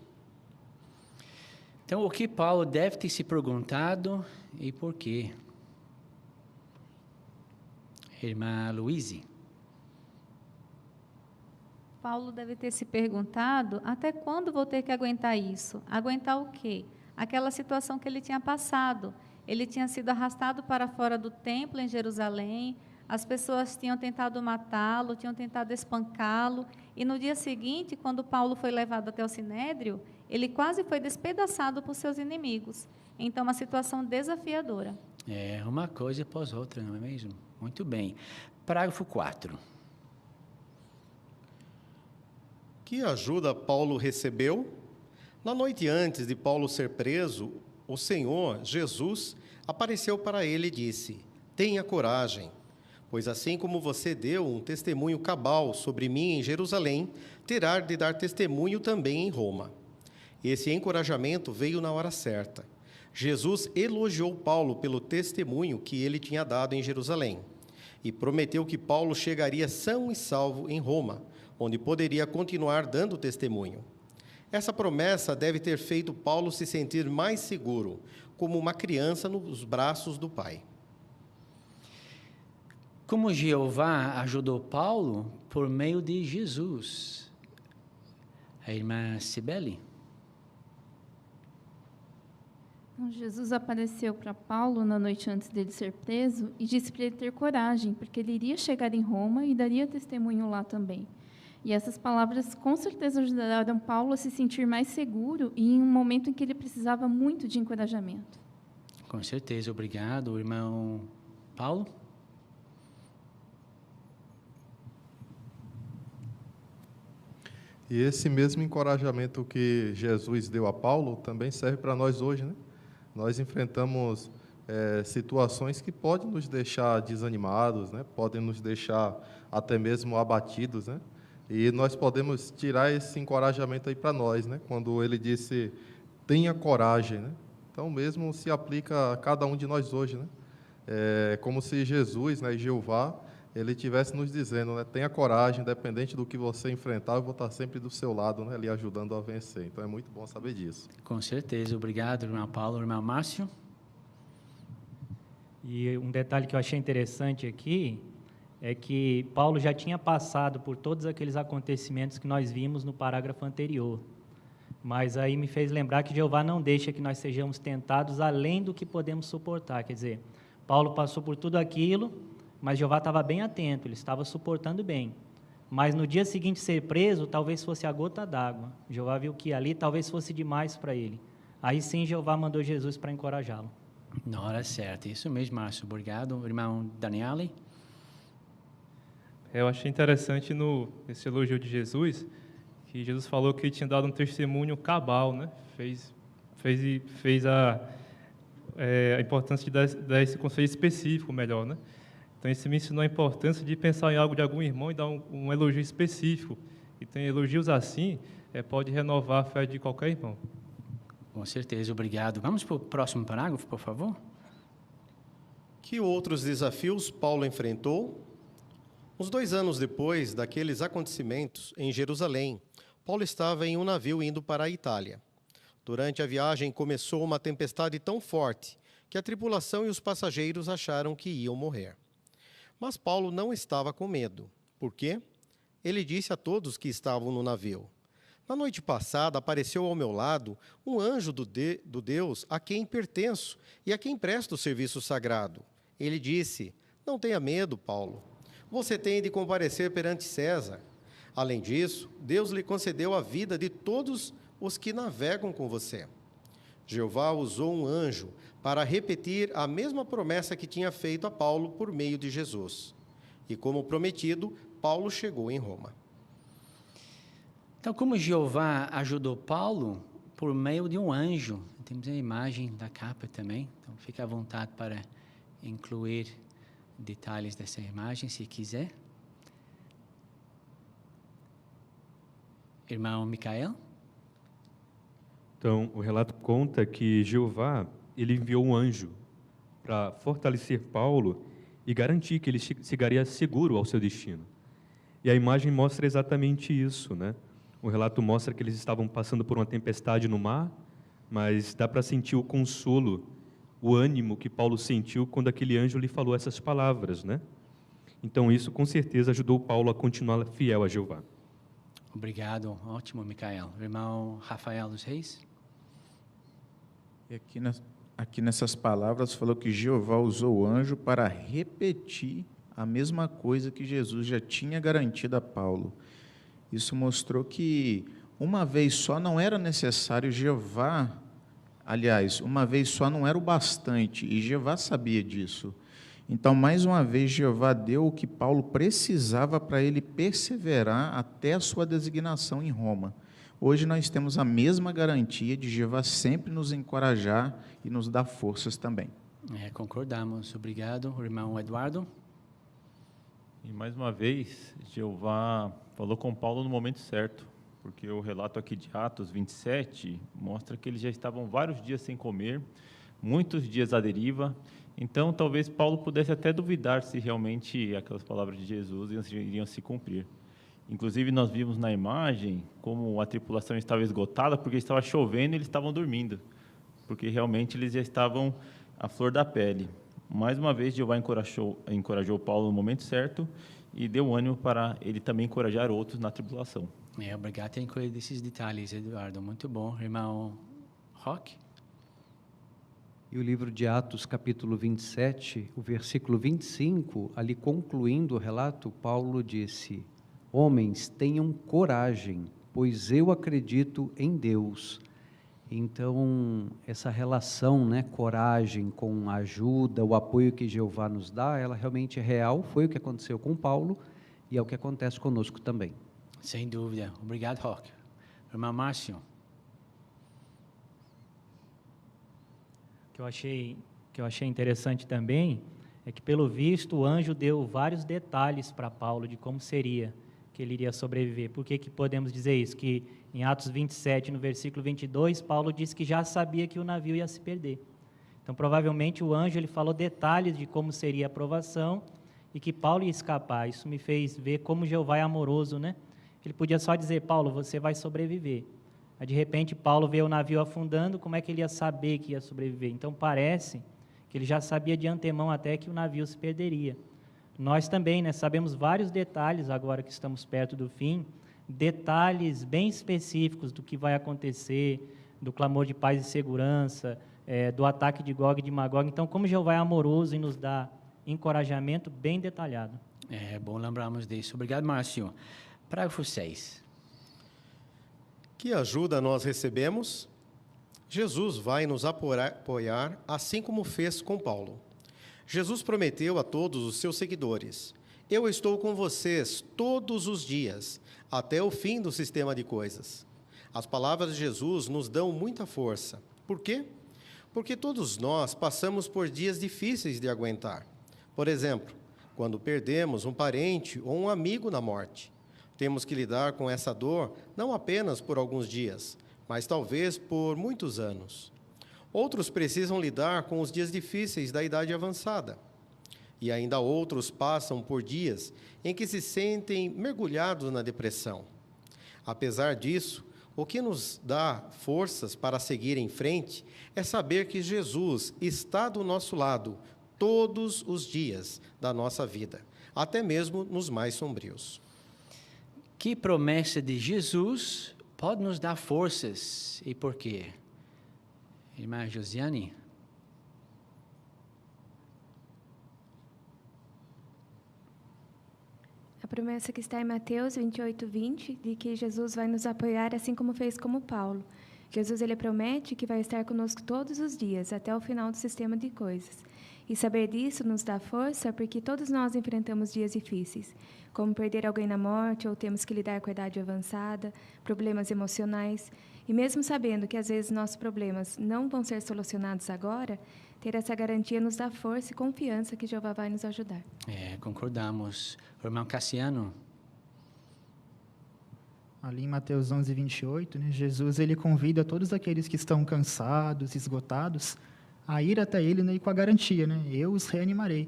Então, o que Paulo deve ter se perguntado e por quê? Irmã Luíse.
Paulo deve ter se perguntado, até quando vou ter que aguentar isso? Aguentar o quê? Aquela situação que ele tinha passado. Ele tinha sido arrastado para fora do templo em Jerusalém, as pessoas tinham tentado matá-lo, tinham tentado espancá-lo, e no dia seguinte, quando Paulo foi levado até o Sinédrio, ele quase foi despedaçado por seus inimigos. Então, uma situação desafiadora.
É, uma coisa após outra, não é mesmo? Muito bem. Parágrafo 4.
Que ajuda Paulo recebeu? Na noite antes de Paulo ser preso, o Senhor, Jesus, apareceu para ele e disse: tenha coragem, pois assim como você deu um testemunho cabal sobre mim em Jerusalém, terá de dar testemunho também em Roma. Esse encorajamento veio na hora certa. Jesus elogiou Paulo pelo testemunho que ele tinha dado em Jerusalém e prometeu que Paulo chegaria são e salvo em Roma, onde poderia continuar dando testemunho. Essa promessa deve ter feito Paulo se sentir mais seguro, como uma criança nos braços do Pai.
Como Jeová ajudou Paulo por meio de Jesus? A irmã Cibele.
Então, Jesus apareceu para Paulo na noite antes dele ser preso e disse para ele ter coragem, porque ele iria chegar em Roma e daria testemunho lá também. E essas palavras com certeza ajudaram Paulo a se sentir mais seguro e em um momento em que ele precisava muito de encorajamento.
Com certeza, obrigado, irmão Paulo.
E esse mesmo encorajamento que Jesus deu a Paulo também serve para nós hoje, né? Nós enfrentamos situações que podem nos deixar desanimados, né? Podem nos deixar até mesmo abatidos, né? E nós podemos tirar esse encorajamento aí para nós, né? Quando ele disse, tenha coragem, né? Então, mesmo se aplica a cada um de nós hoje, né? É como se Jesus, né, e Jeová, ele estivesse nos dizendo, né? Tenha coragem, independente do que você enfrentar, eu vou estar sempre do seu lado, né? Lhe ajudando a vencer. Então, é muito bom saber disso.
Com certeza, obrigado, irmão Paulo. Irmão Márcio?
E um detalhe que eu achei interessante aqui é que Paulo já tinha passado por todos aqueles acontecimentos que nós vimos no parágrafo anterior. Mas aí me fez lembrar que Jeová não deixa que nós sejamos tentados além do que podemos suportar. Quer dizer, Paulo passou por tudo aquilo, mas Jeová estava bem atento, ele estava suportando bem. Mas no dia seguinte ser preso, talvez fosse a gota d'água. Jeová viu que ali talvez fosse demais para ele. Aí sim Jeová mandou Jesus para encorajá-lo.
Na hora certa, isso mesmo, Márcio. Obrigado. Irmão Daniele?
Eu achei interessante nesse elogio de Jesus, que Jesus falou que ele tinha dado um testemunho cabal, né? Fez a importância de dar esse conselho específico melhor, né? Então, isso me ensinou a importância de pensar em algo de algum irmão e dar um elogio específico. E tem elogios assim, pode renovar a fé de qualquer irmão.
Com certeza, obrigado. Vamos para o próximo parágrafo, por favor?
Que outros desafios Paulo enfrentou? Uns 2 anos depois daqueles acontecimentos, em Jerusalém, Paulo estava em um navio indo para a Itália. Durante a viagem, começou uma tempestade tão forte que a tripulação e os passageiros acharam que iam morrer. Mas Paulo não estava com medo. Por quê? Ele disse a todos que estavam no navio: na noite passada apareceu ao meu lado um anjo do Deus a quem pertenço e a quem presto o serviço sagrado. Ele disse: não tenha medo, Paulo. Você tem de comparecer perante César. Além disso, Deus lhe concedeu a vida de todos os que navegam com você. Jeová usou um anjo para repetir a mesma promessa que tinha feito a Paulo por meio de Jesus. E como prometido, Paulo chegou em Roma.
Então, como Jeová ajudou Paulo por meio de um anjo, temos a imagem da capa também, então fique à vontade para incluir detalhes dessa imagem, se quiser. Irmão Micael?
Então, o relato conta que Jeová, ele enviou um anjo para fortalecer Paulo e garantir que ele chegaria seguro ao seu destino. E a imagem mostra exatamente isso, né? O relato mostra que eles estavam passando por uma tempestade no mar, mas dá para sentir o consolo, o ânimo que Paulo sentiu quando aquele anjo lhe falou essas palavras, né? Então, isso com certeza ajudou Paulo a continuar fiel a Jeová.
Obrigado, ótimo, Micael. Irmão Rafael dos Reis?
E aqui nessas palavras falou que Jeová usou o anjo para repetir a mesma coisa que Jesus já tinha garantido a Paulo. Isso mostrou que uma vez só não era necessário Jeová, aliás, uma vez só não era o bastante, e Jeová sabia disso. Então, mais uma vez, Jeová deu o que Paulo precisava para ele perseverar até a sua designação em Roma. Hoje nós temos a mesma garantia de Jeová sempre nos encorajar e nos dar forças também.
Concordamos. Obrigado. Irmão Eduardo?
E mais uma vez, Jeová falou com Paulo no momento certo, porque o relato aqui de Atos 27 mostra que eles já estavam vários dias sem comer, muitos dias à deriva. Então, talvez Paulo pudesse até duvidar se realmente aquelas palavras de Jesus iriam se cumprir. Inclusive, nós vimos na imagem como a tripulação estava esgotada porque estava chovendo e eles estavam dormindo, porque realmente eles já estavam à flor da pele. Mais uma vez, Jeová encorajou Paulo no momento certo e deu ânimo para ele também encorajar outros na tribulação.
Obrigado por incluir esses detalhes, Eduardo. Muito bom. Irmão Roque?
E o livro de Atos, capítulo 27, o versículo 25, ali concluindo o relato, Paulo disse: homens, tenham coragem, pois eu acredito em Deus. Então, essa relação, né, coragem com a ajuda, o apoio que Jeová nos dá, ela realmente é real, foi o que aconteceu com Paulo e é o que acontece conosco também.
Sem dúvida. Obrigado, Roque. Irmão Márcio?
O que eu achei interessante também é que, pelo visto, o anjo deu vários detalhes para Paulo de como seria que ele iria sobreviver. Por que podemos dizer isso? Que em Atos 27, no versículo 22, Paulo disse que já sabia que o navio ia se perder. Então, provavelmente, o anjo ele falou detalhes de como seria a provação e que Paulo ia escapar. Isso me fez ver como Jeová é amoroso, né? Ele podia só dizer: Paulo, você vai sobreviver. Aí, de repente, Paulo vê o navio afundando, como é que ele ia saber que ia sobreviver? Então, parece que ele já sabia de antemão até que o navio se perderia. Nós também, né, sabemos vários detalhes, agora que estamos perto do fim, detalhes bem específicos do que vai acontecer, do clamor de paz e segurança, do ataque de Gog e de Magog. Então, como Jeová é amoroso e nos dá encorajamento bem detalhado.
É bom lembrarmos disso. Obrigado, Márcio. Parágrafo 6.
Que ajuda nós recebemos? Jesus vai nos apoiar, assim como fez com Paulo. Jesus prometeu a todos os seus seguidores: eu estou com vocês todos os dias, até o fim do sistema de coisas. As palavras de Jesus nos dão muita força. Por quê? Porque todos nós passamos por dias difíceis de aguentar. Por exemplo, quando perdemos um parente ou um amigo na morte. Temos que lidar com essa dor não apenas por alguns dias, mas talvez por muitos anos. Outros precisam lidar com os dias difíceis da idade avançada. E ainda outros passam por dias em que se sentem mergulhados na depressão. Apesar disso, o que nos dá forças para seguir em frente é saber que Jesus está do nosso lado todos os dias da nossa vida, até mesmo nos mais sombrios.
Que promessa de Jesus pode nos dar forças e por quê? Irmã Josiane?
A promessa que está em Mateus 28:20, de que Jesus vai nos apoiar assim como fez com Paulo. Jesus ele promete que vai estar conosco todos os dias, até o final do sistema de coisas. E saber disso nos dá força porque todos nós enfrentamos dias difíceis, como perder alguém na morte ou temos que lidar com a idade avançada, problemas emocionais. E mesmo sabendo que às vezes nossos problemas não vão ser solucionados agora, ter essa garantia nos dá força e confiança que Jeová vai nos ajudar.
Concordamos. O irmão Cassiano?
Ali em Mateus 11:28, né, Jesus ele convida todos aqueles que estão cansados, esgotados, a ir até ele, né, e com a garantia, né, eu os reanimarei.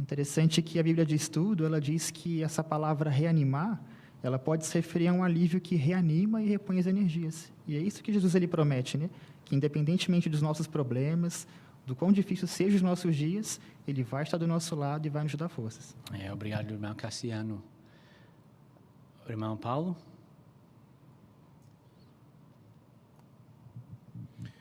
Interessante que a Bíblia de Estudo, ela diz que essa palavra reanimar, ela pode se referir a um alívio que reanima e repõe as energias. E é isso que Jesus ele promete, né, que independentemente dos nossos problemas, do quão difícil sejam os nossos dias, ele vai estar do nosso lado e vai nos dar forças.
Obrigado, irmão Cassiano. O irmão Paulo?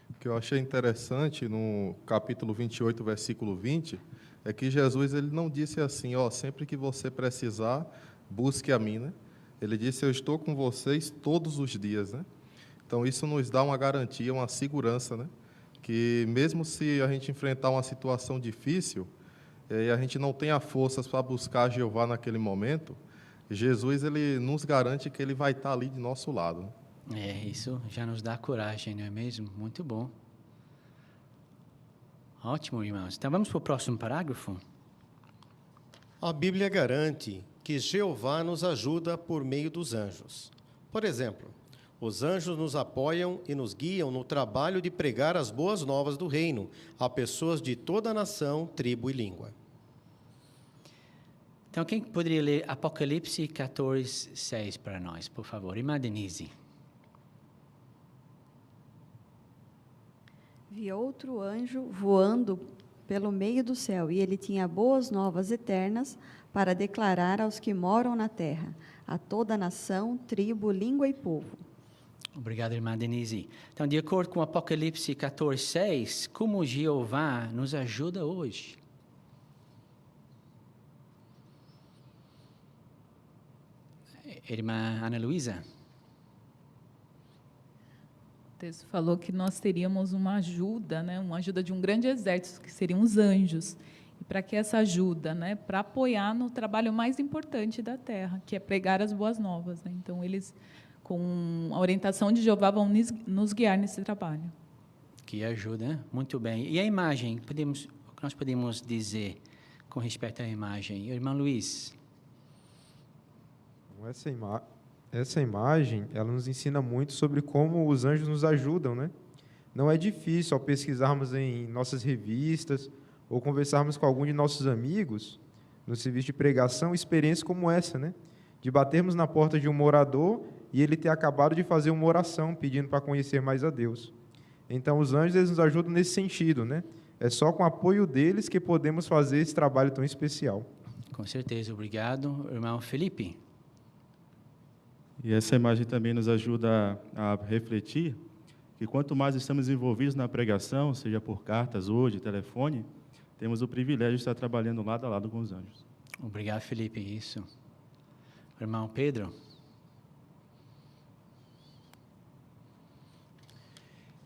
O que eu achei interessante no capítulo 28, versículo 20, é que Jesus ele não disse assim, sempre que você precisar, busque a mim, né? Ele disse, eu estou com vocês todos os dias, né? Então, isso nos dá uma garantia, uma segurança, né? Que mesmo se a gente enfrentar uma situação difícil, e a gente não tenha forças para buscar Jeová naquele momento, Jesus ele nos garante que ele vai estar ali de nosso lado, né?
Isso já nos dá coragem, não é mesmo? Muito bom. Ótimo, irmãos. Então, vamos para o próximo parágrafo.
A Bíblia garante que Jeová nos ajuda por meio dos anjos. Por exemplo, os anjos nos apoiam e nos guiam no trabalho de pregar as boas novas do reino a pessoas de toda a nação, tribo e língua.
Então, quem poderia ler Apocalipse 14:6 para nós, por favor? Irmã Denise.
Vi outro anjo voando pelo meio do céu, e ele tinha boas novas eternas para declarar aos que moram na terra, a toda a nação, tribo, língua e povo.
Obrigado, irmã Denise. Então, de acordo com Apocalipse 14:6, como Jeová nos ajuda hoje? Irmã Ana Luísa.
O texto falou que nós teríamos uma ajuda, né, uma ajuda de um grande exército, que seriam os anjos. E para que essa ajuda? Né, para apoiar no trabalho mais importante da terra, que é pregar as boas novas. Né? Então, eles, com a orientação de Jeová, vão nos guiar nesse trabalho.
Que ajuda, né? Muito bem. E a imagem? O que nós podemos dizer com respeito à imagem? Irmão Luiz.
Essa imagem, ela nos ensina muito sobre como os anjos nos ajudam, né? Não é difícil, ao pesquisarmos em nossas revistas ou conversarmos com algum de nossos amigos no serviço de pregação, experiências como essa, né? De batermos na porta de um morador e ele ter acabado de fazer uma oração pedindo para conhecer mais a Deus. Então, os anjos eles nos ajudam nesse sentido, né? É só com o apoio deles que podemos fazer esse trabalho tão especial.
Com certeza, obrigado. Irmão Felipe.
E essa imagem também nos ajuda a refletir que quanto mais estamos envolvidos na pregação, seja por cartas hoje, telefone, temos o privilégio de estar trabalhando lado a lado com os anjos.
Obrigado, Felipe. Isso. Irmão Pedro.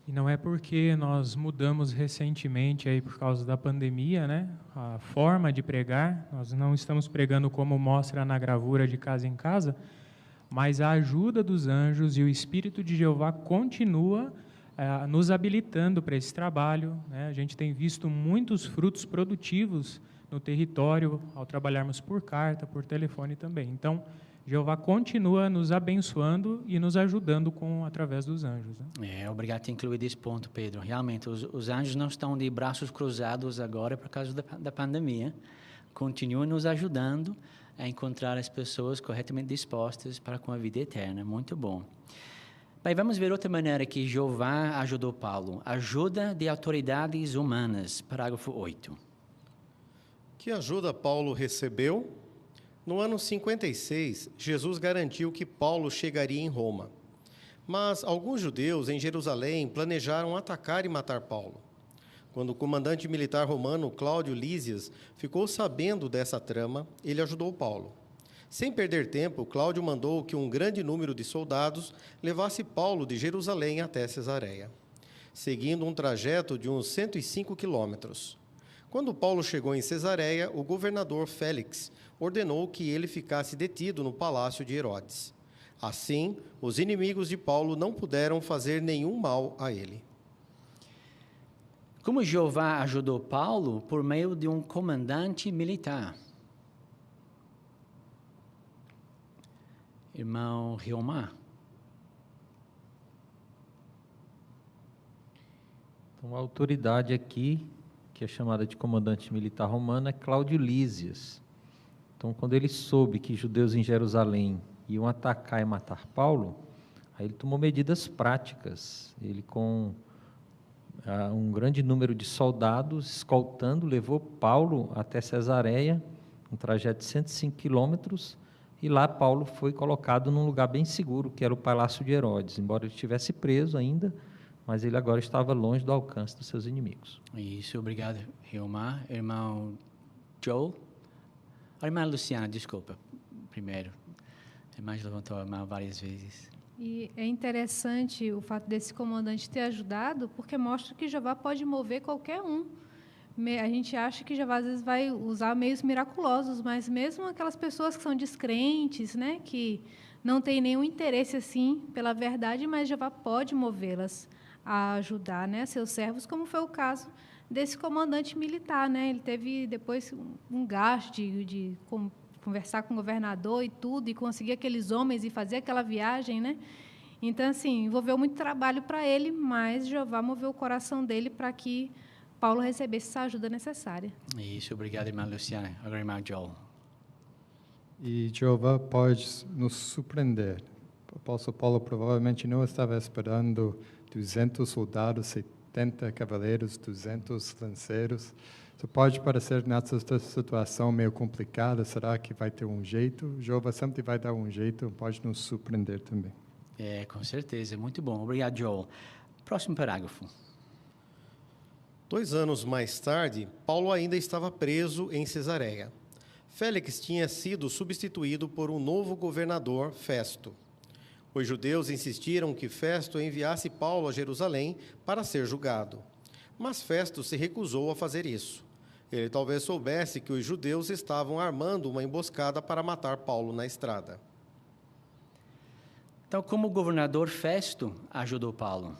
E não é porque nós mudamos recentemente aí por causa da pandemia, né? A forma de pregar, nós não estamos pregando como mostra na gravura de Casa em Casa, mas a ajuda dos anjos e o Espírito de Jeová continua nos habilitando para esse trabalho, né? A gente tem visto muitos frutos produtivos no território ao trabalharmos por carta, por telefone também. Então, Jeová continua nos abençoando e nos ajudando através dos anjos, né?
Obrigado por ter incluído esse ponto, Pedro. Realmente, os anjos não estão de braços cruzados agora por causa da pandemia. Continuam nos ajudando a encontrar as pessoas corretamente dispostas para com a vida eterna. Muito bom. Bem, vamos ver outra maneira que Jeová ajudou Paulo. Ajuda de autoridades humanas, parágrafo 8.
Que ajuda Paulo recebeu? No ano 56, Jesus garantiu que Paulo chegaria em Roma. Mas alguns judeus em Jerusalém planejaram atacar e matar Paulo. Quando o comandante militar romano Cláudio Lísias ficou sabendo dessa trama, ele ajudou Paulo. Sem perder tempo, Cláudio mandou que um grande número de soldados levasse Paulo de Jerusalém até Cesareia, seguindo um trajeto de uns 105 quilômetros. Quando Paulo chegou em Cesareia, o governador Félix ordenou que ele ficasse detido no palácio de Herodes. Assim, os inimigos de Paulo não puderam fazer nenhum mal a ele.
Como Jeová ajudou Paulo? Por meio de um comandante militar. Irmão Riomar.
Então, a autoridade aqui, que é chamada de comandante militar romano, é Cláudio Lísias. Então, quando ele soube que judeus em Jerusalém iam atacar e matar Paulo, aí ele tomou medidas práticas. Ele, com um grande número de soldados escoltando, levou Paulo até Cesareia, um trajeto de 105 quilômetros, e lá Paulo foi colocado num lugar bem seguro, que era o Palácio de Herodes, embora ele estivesse preso ainda, mas ele agora estava longe do alcance dos seus inimigos.
Isso, obrigado, Riomar. Irmão Joel? A irmã Luciana, desculpa, primeiro. A irmã levantou a mão várias vezes.
E é interessante o fato desse comandante ter ajudado, porque mostra que Jeová pode mover qualquer um. A gente acha que Jeová às vezes vai usar meios miraculosos, mas mesmo aquelas pessoas que são descrentes, né, que não têm nenhum interesse assim pela verdade, mas Jeová pode movê-las a ajudar, né, seus servos, como foi o caso desse comandante militar, né? Ele teve depois um gasto de conversar com o governador e tudo, e conseguir aqueles homens e fazer aquela viagem, né? Então, assim, envolveu muito trabalho para ele, mas Jeová moveu o coração dele para que Paulo recebesse essa ajuda necessária.
Isso, obrigado, irmã Luciana. Agora, irmão Joel.
E Jeová pode nos surpreender. O apóstolo Paulo provavelmente não estava esperando 200 soldados, 70 cavaleiros, 200 lanceiros. Isso pode parecer, nessa situação meio complicada, será que vai ter um jeito? Jeová sempre vai dar um jeito, pode nos surpreender também.
Com certeza, muito bom. Obrigado, Joel. Próximo parágrafo.
2 anos mais tarde, Paulo ainda estava preso em Cesareia. Félix tinha sido substituído por um novo governador, Festo. Os judeus insistiram que Festo enviasse Paulo a Jerusalém para ser julgado. Mas Festo se recusou a fazer isso. Ele talvez soubesse que os judeus estavam armando uma emboscada para matar Paulo na estrada.
Então, como o governador Festo ajudou Paulo?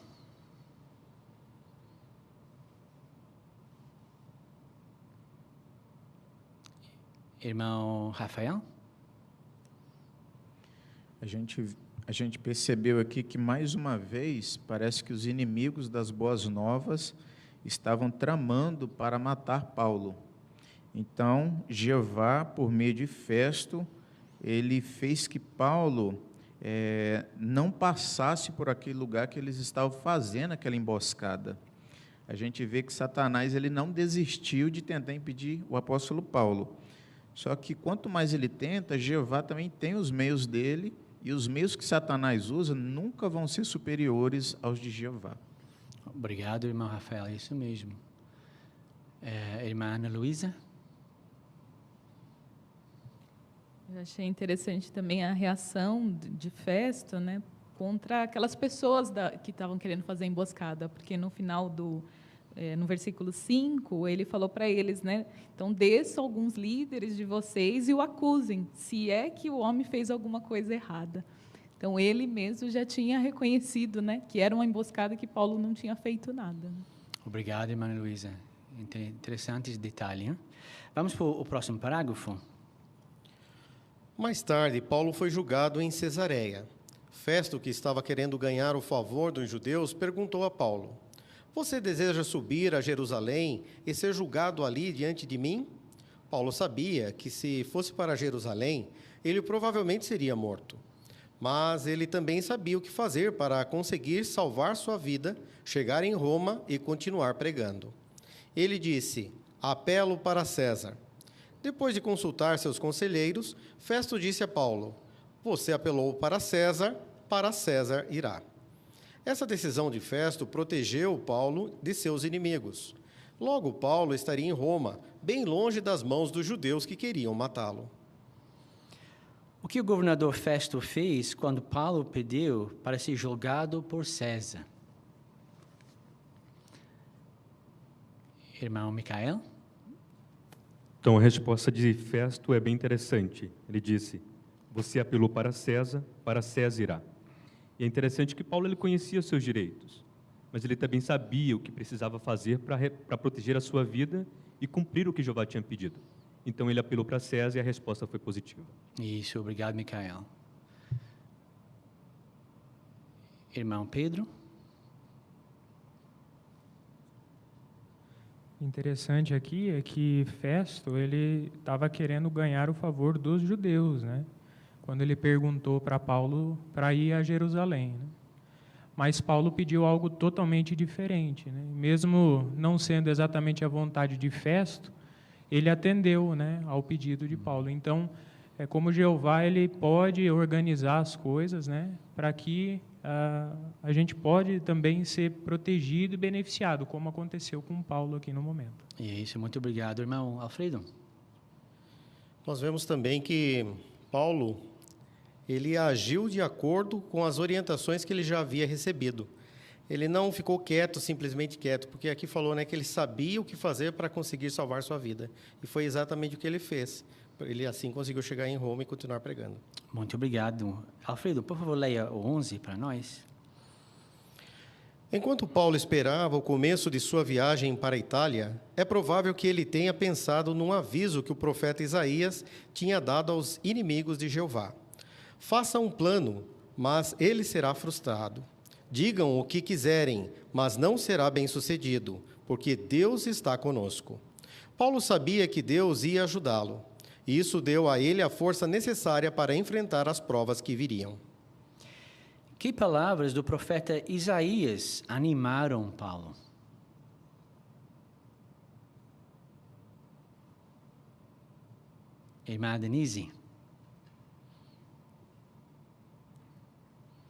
Irmão Rafael?
A gente percebeu aqui que, mais uma vez, parece que os inimigos das boas novas estavam tramando para matar Paulo. Então, Jeová, por meio de Festo, ele fez que Paulo não passasse por aquele lugar que eles estavam fazendo aquela emboscada. A gente vê que Satanás ele não desistiu de tentar impedir o apóstolo Paulo. Só que quanto mais ele tenta, Jeová também tem os meios dele, e os meios que Satanás usa nunca vão ser superiores aos de Jeová.
Obrigado, irmão Rafael, é isso mesmo. Irmã Ana Luísa?
Eu achei interessante também a reação de Festo, né, contra aquelas pessoas que estavam querendo fazer a emboscada, porque no final no versículo 5, ele falou para eles, né, então desçam alguns líderes de vocês e o acusem, se é que o homem fez alguma coisa errada. Então, ele mesmo já tinha reconhecido, né, que era uma emboscada que Paulo não tinha feito nada.
Obrigado, irmã Luísa. Interessante esse detalhe. Hein? Vamos para o próximo parágrafo.
Mais tarde, Paulo foi julgado em Cesareia. Festo, que estava querendo ganhar o favor dos judeus, perguntou a Paulo: você deseja subir a Jerusalém e ser julgado ali diante de mim? Paulo sabia que, se fosse para Jerusalém, ele provavelmente seria morto. Mas ele também sabia o que fazer para conseguir salvar sua vida, chegar em Roma e continuar pregando. Ele disse: apelo para César. Depois de consultar seus conselheiros, Festo disse a Paulo: você apelou para César irá. Essa decisão de Festo protegeu Paulo de seus inimigos. Logo, Paulo estaria em Roma, bem longe das mãos dos judeus que queriam matá-lo.
O que o governador Festo fez quando Paulo pediu para ser julgado por César? Irmão Micael?
Então, a resposta de Festo é bem interessante. Ele disse: você apelou para César irá. E é interessante que Paulo ele conhecia seus direitos, mas ele também sabia o que precisava fazer para proteger a sua vida e cumprir o que Jeová tinha pedido. Então, ele apelou para César e a resposta foi positiva.
Isso, obrigado, Micael. Irmão Pedro?
Interessante aqui é que Festo ele estava querendo ganhar o favor dos judeus, né? Quando ele perguntou para Paulo para ir a Jerusalém, né? Mas Paulo pediu algo totalmente diferente, né? Mesmo não sendo exatamente a vontade de Festo, ele atendeu, né, ao pedido de Paulo. Então, é como Jeová ele pode organizar as coisas, né, para que a gente pode também ser protegido e beneficiado, como aconteceu com Paulo aqui no momento.
Isso, muito obrigado, irmão Alfredo.
Nós vemos também que Paulo ele agiu de acordo com as orientações que ele já havia recebido. Ele não ficou quieto, simplesmente quieto, porque aqui falou, né, que ele sabia o que fazer para conseguir salvar sua vida. E foi exatamente o que ele fez. Ele assim conseguiu chegar em Roma e continuar pregando.
Muito obrigado. Alfredo, por favor, leia o 11 para nós.
Enquanto Paulo esperava o começo de sua viagem para a Itália, é provável que ele tenha pensado num aviso que o profeta Isaías tinha dado aos inimigos de Jeová. Faça um plano, mas ele será frustrado. Digam o que quiserem, mas não será bem-sucedido, porque Deus está conosco. Paulo sabia que Deus ia ajudá-lo. E isso deu a ele a força necessária para enfrentar as provas que viriam.
Que palavras do profeta Isaías animaram Paulo? Irmã Denise?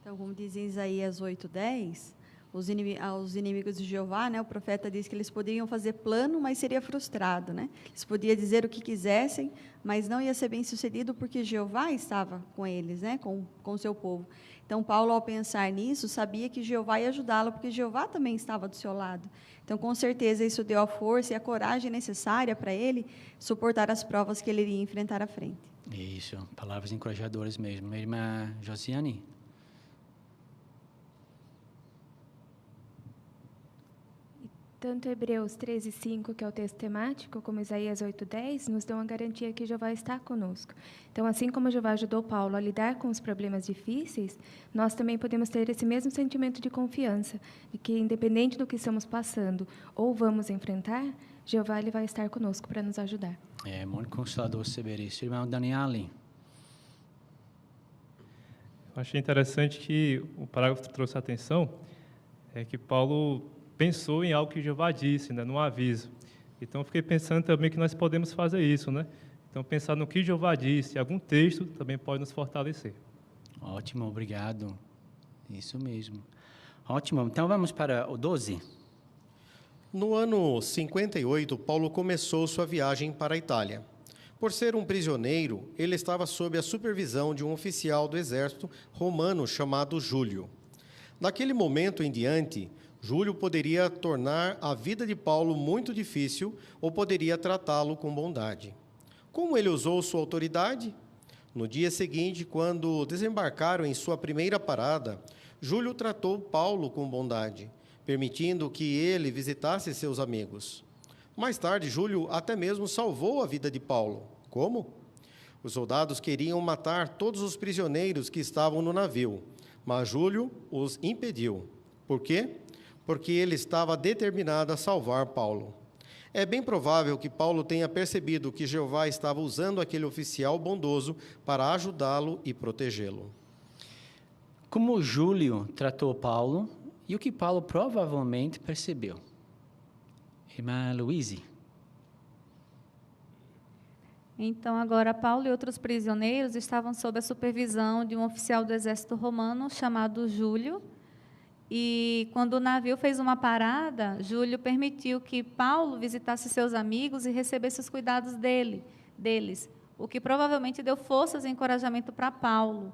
Então, como diz em Isaías 8:10, aos inimigos de Jeová, né, o profeta diz que eles poderiam fazer plano, mas seria frustrado, né? Eles podiam dizer o que quisessem, mas não ia ser bem sucedido porque Jeová estava com eles, né, com o seu povo. Então, Paulo, ao pensar nisso, sabia que Jeová ia ajudá-lo, porque Jeová também estava do seu lado. Então, com certeza, isso deu a força e a coragem necessária para ele suportar as provas que ele iria enfrentar à frente.
Isso, palavras encorajadoras mesmo. Minha irmã Josiane?
Tanto Hebreus 13:5, que é o texto temático, como Isaías 8:10, nos dão a garantia que Jeová está conosco. Então, assim como Jeová ajudou Paulo a lidar com os problemas difíceis, nós também podemos ter esse mesmo sentimento de confiança, de que, independente do que estamos passando ou vamos enfrentar, Jeová ele vai estar conosco para nos ajudar.
É muito consolador saber isso. Irmão Daniele?
Eu achei interessante que o parágrafo trouxe a atenção, é que Paulo pensou em algo que Jeová disse, né, num aviso. Então, eu fiquei pensando também que nós podemos fazer isso, né? Então, pensar no que Jeová disse, algum texto também pode nos fortalecer.
Ótimo, obrigado. Isso mesmo. Ótimo. Então, vamos para o 12.
No ano 58, Paulo começou sua viagem para a Itália. Por ser um prisioneiro, ele estava sob a supervisão de um oficial do exército romano chamado Júlio. Daquele momento em diante, Júlio poderia tornar a vida de Paulo muito difícil ou poderia tratá-lo com bondade. Como ele usou sua autoridade? No dia seguinte, quando desembarcaram em sua primeira parada, Júlio tratou Paulo com bondade, permitindo que ele visitasse seus amigos. Mais tarde, Júlio até mesmo salvou a vida de Paulo. Como? Os soldados queriam matar todos os prisioneiros que estavam no navio, mas Júlio os impediu. Por quê? Porque ele estava determinado a salvar Paulo. É bem provável que Paulo tenha percebido que Jeová estava usando aquele oficial bondoso para ajudá-lo e protegê-lo.
Como Júlio tratou Paulo e o que Paulo provavelmente percebeu. Irmã Luíse.
Então, agora, Paulo e outros prisioneiros estavam sob a supervisão de um oficial do exército romano chamado Júlio. E, quando o navio fez uma parada, Júlio permitiu que Paulo visitasse seus amigos e recebesse os cuidados deles, o que provavelmente deu forças e encorajamento para Paulo.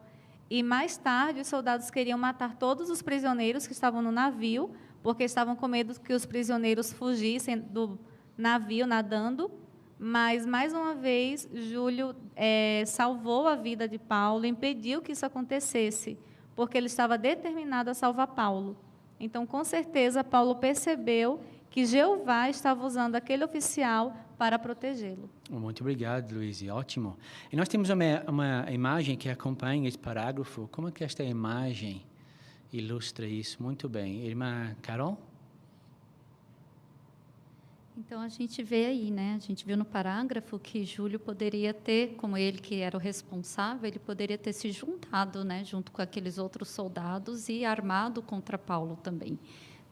E, mais tarde, os soldados queriam matar todos os prisioneiros que estavam no navio, porque estavam com medo que os prisioneiros fugissem do navio nadando. Mas, mais uma vez, Júlio salvou a vida de Paulo, impediu que isso acontecesse, porque ele estava determinado a salvar Paulo. Então, com certeza, Paulo percebeu que Jeová estava usando aquele oficial para protegê-lo.
Muito obrigado, Luiz. Ótimo. E nós temos uma imagem que acompanha esse parágrafo. Como é que esta imagem ilustra isso? Muito bem. Irmã Carol?
Então, a gente vê aí, né? A gente viu no parágrafo que Júlio poderia ter, como ele que era o responsável, ele poderia ter se juntado, né, junto com aqueles outros soldados e armado contra Paulo também,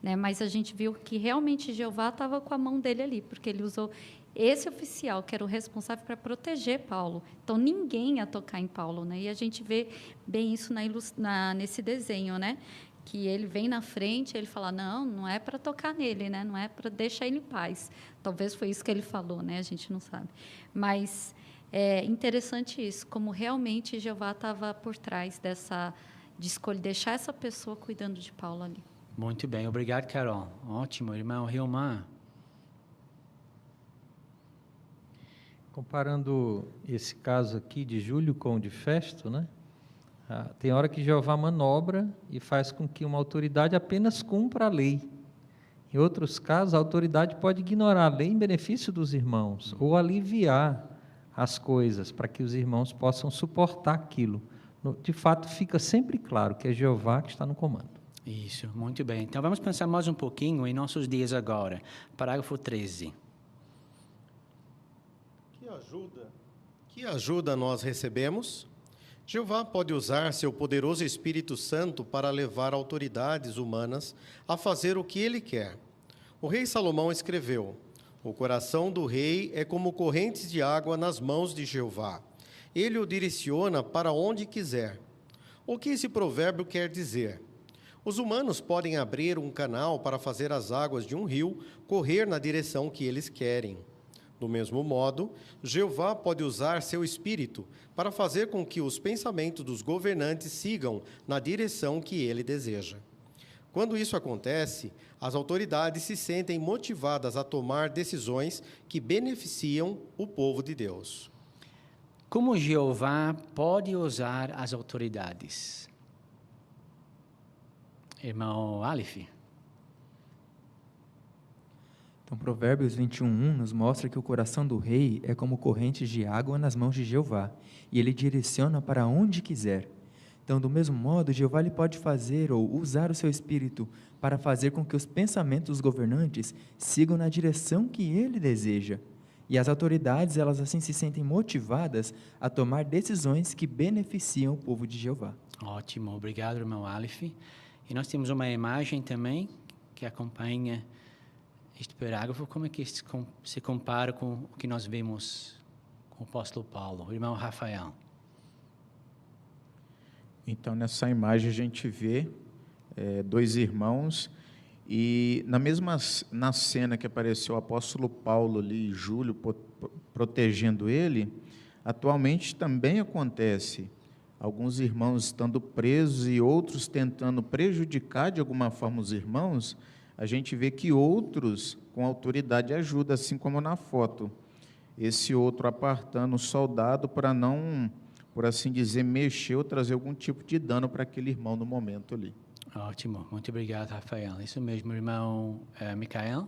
né? Mas a gente viu que realmente Jeová estava com a mão dele ali, porque ele usou esse oficial que era o responsável para proteger Paulo. Então, ninguém ia tocar em Paulo, né? E a gente vê bem isso nesse desenho, né? Que ele vem na frente, ele fala, não é para tocar nele, né? Não é para deixar ele em paz. Talvez foi isso que ele falou, né? A gente não sabe. Mas é interessante isso, como realmente Jeová estava por trás de escolher deixar essa pessoa cuidando de Paulo ali.
Muito bem, obrigado, Carol. Ótimo, irmão Rilmar.
Comparando esse caso aqui de Júlio com o de Festo, né? Tem hora que Jeová manobra e faz com que uma autoridade apenas cumpra a lei. Em outros casos, a autoridade pode ignorar a lei em benefício dos irmãos, ou aliviar as coisas, para que os irmãos possam suportar aquilo. De fato, fica sempre claro que é Jeová que está no comando.
Isso, muito bem. Então, vamos pensar mais um pouquinho em nossos dias agora. Parágrafo 13.
Que ajuda nós recebemos? Jeová pode usar seu poderoso Espírito Santo para levar autoridades humanas a fazer o que ele quer. O rei Salomão escreveu: "O coração do rei é como correntes de água nas mãos de Jeová. Ele o direciona para onde quiser." O que esse provérbio quer dizer? Os humanos podem abrir um canal para fazer as águas de um rio correr na direção que eles querem. Do mesmo modo, Jeová pode usar seu Espírito para fazer com que os pensamentos dos governantes sigam na direção que ele deseja. Quando isso acontece, as autoridades se sentem motivadas a tomar decisões que beneficiam o povo de Deus.
Como Jeová pode usar as autoridades? Irmão Aleph.
Então, Provérbios 21:1 nos mostra que o coração do rei é como correntes de água nas mãos de Jeová, e ele direciona para onde quiser. Então, do mesmo modo, Jeová ele pode fazer ou usar o seu espírito para fazer com que os pensamentos dos governantes sigam na direção que ele deseja. E as autoridades, elas assim se sentem motivadas a tomar decisões que beneficiam o povo de Jeová.
Ótimo, obrigado, irmão Aleph. E nós temos uma imagem também que acompanha este parágrafo. Como é que se compara com o que nós vemos com o apóstolo Paulo? O irmão Rafael.
Então, nessa imagem a gente vê dois irmãos E na cena que apareceu o apóstolo Paulo ali, Júlio protegendo ele, atualmente também acontece. Alguns irmãos estando presos e outros tentando prejudicar de alguma forma os irmãos, a gente vê que outros com autoridade ajudam, assim como na foto. Esse outro apartando o soldado para não, por assim dizer, mexer ou trazer algum tipo de dano para aquele irmão no momento ali.
Ótimo, muito obrigado, Rafael. Isso mesmo, irmão Micael.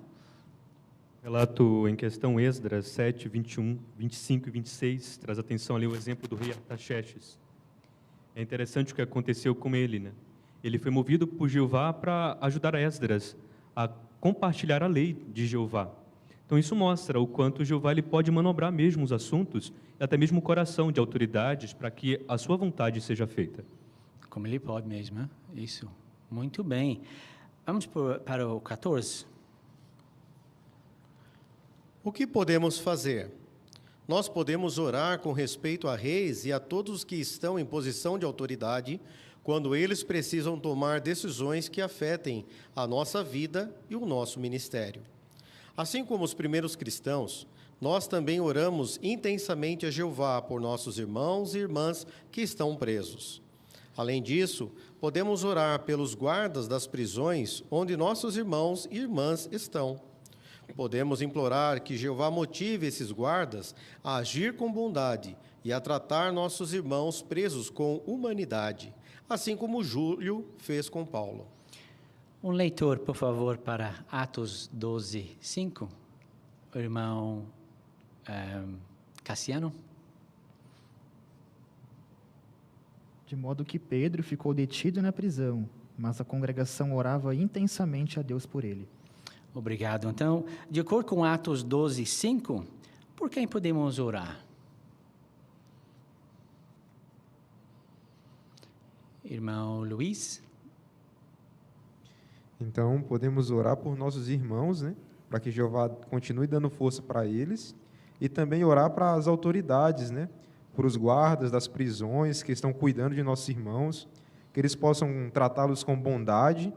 Relato em questão Esdras 7, 21, 25 e 26, traz atenção ali o exemplo do rei Artaxerxes. É interessante o que aconteceu com ele, né? Ele foi movido por Jeová para ajudar Esdras a compartilhar a lei de Jeová. Então isso mostra o quanto Jeová ele pode manobrar mesmo os assuntos e até mesmo o coração de autoridades para que a sua vontade seja feita.
Como ele pode mesmo, né? Isso. Muito bem. Vamos para o 14.
O que podemos fazer? Nós podemos orar com respeito a reis e a todos que estão em posição de autoridade quando eles precisam tomar decisões que afetem a nossa vida e o nosso ministério. Assim como os primeiros cristãos, nós também oramos intensamente a Jeová por nossos irmãos e irmãs que estão presos. Além disso, podemos orar pelos guardas das prisões onde nossos irmãos e irmãs estão. Podemos implorar que Jeová motive esses guardas a agir com bondade e a tratar nossos irmãos presos com humanidade, assim como Júlio fez com Paulo.
Um leitor, por favor, para Atos 12, 5. O irmão Cassiano.
De modo que Pedro ficou detido na prisão, mas a congregação orava intensamente a Deus por ele.
Obrigado. Então, de acordo com Atos 12, 5, por quem podemos orar? Irmão Luiz?
Então, podemos orar por nossos irmãos, né? Para que Jeová continue dando força para eles. E também orar para as autoridades, né? Por os guardas das prisões que estão cuidando de nossos irmãos, que eles possam tratá-los com bondade.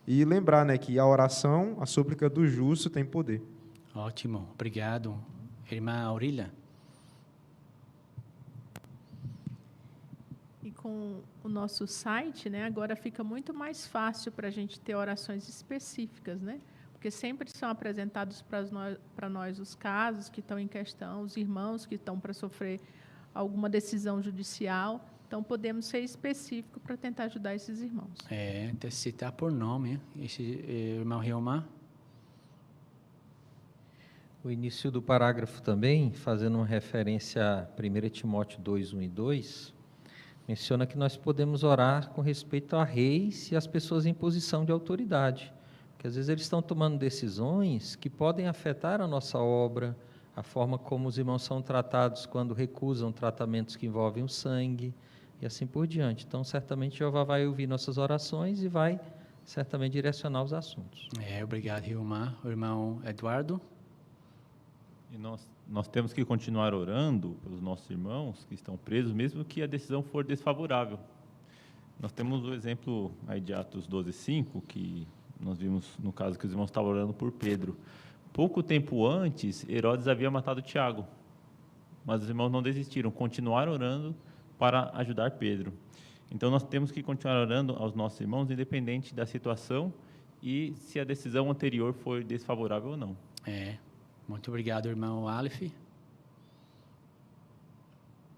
E lembrar, né, que a oração, a súplica do justo tem poder.
Ótimo, obrigado. Irmã Aurília?
E com o nosso site, né, agora fica muito mais fácil para a gente ter orações específicas, né? Porque sempre são apresentados para nós os casos que estão em questão, os irmãos que estão para sofrer alguma decisão judicial. Então, podemos ser específicos para tentar ajudar esses irmãos.
Citar por nome, esse irmão Riomar.
O início do parágrafo também, fazendo uma referência a 1 Timóteo 2, 1 e 2, menciona que nós podemos orar com respeito a reis e as pessoas em posição de autoridade, porque às vezes eles estão tomando decisões que podem afetar a nossa obra, a forma como os irmãos são tratados quando recusam tratamentos que envolvem o sangue, e assim por diante. Então, certamente, Jeová vai ouvir nossas orações e vai, certamente, direcionar os assuntos.
Obrigado, Riomar. O irmão Eduardo?
E nós temos que continuar orando pelos nossos irmãos que estão presos, mesmo que a decisão for desfavorável. Nós temos o exemplo aí de Atos 12, 5, que nós vimos no caso que os irmãos estavam orando por Pedro. Pouco tempo antes, Herodes havia matado Tiago, mas os irmãos não desistiram, continuaram orando para ajudar Pedro. Então, nós temos que continuar orando aos nossos irmãos, independente da situação e se a decisão anterior foi desfavorável ou não.
Muito obrigado, irmão Aleph.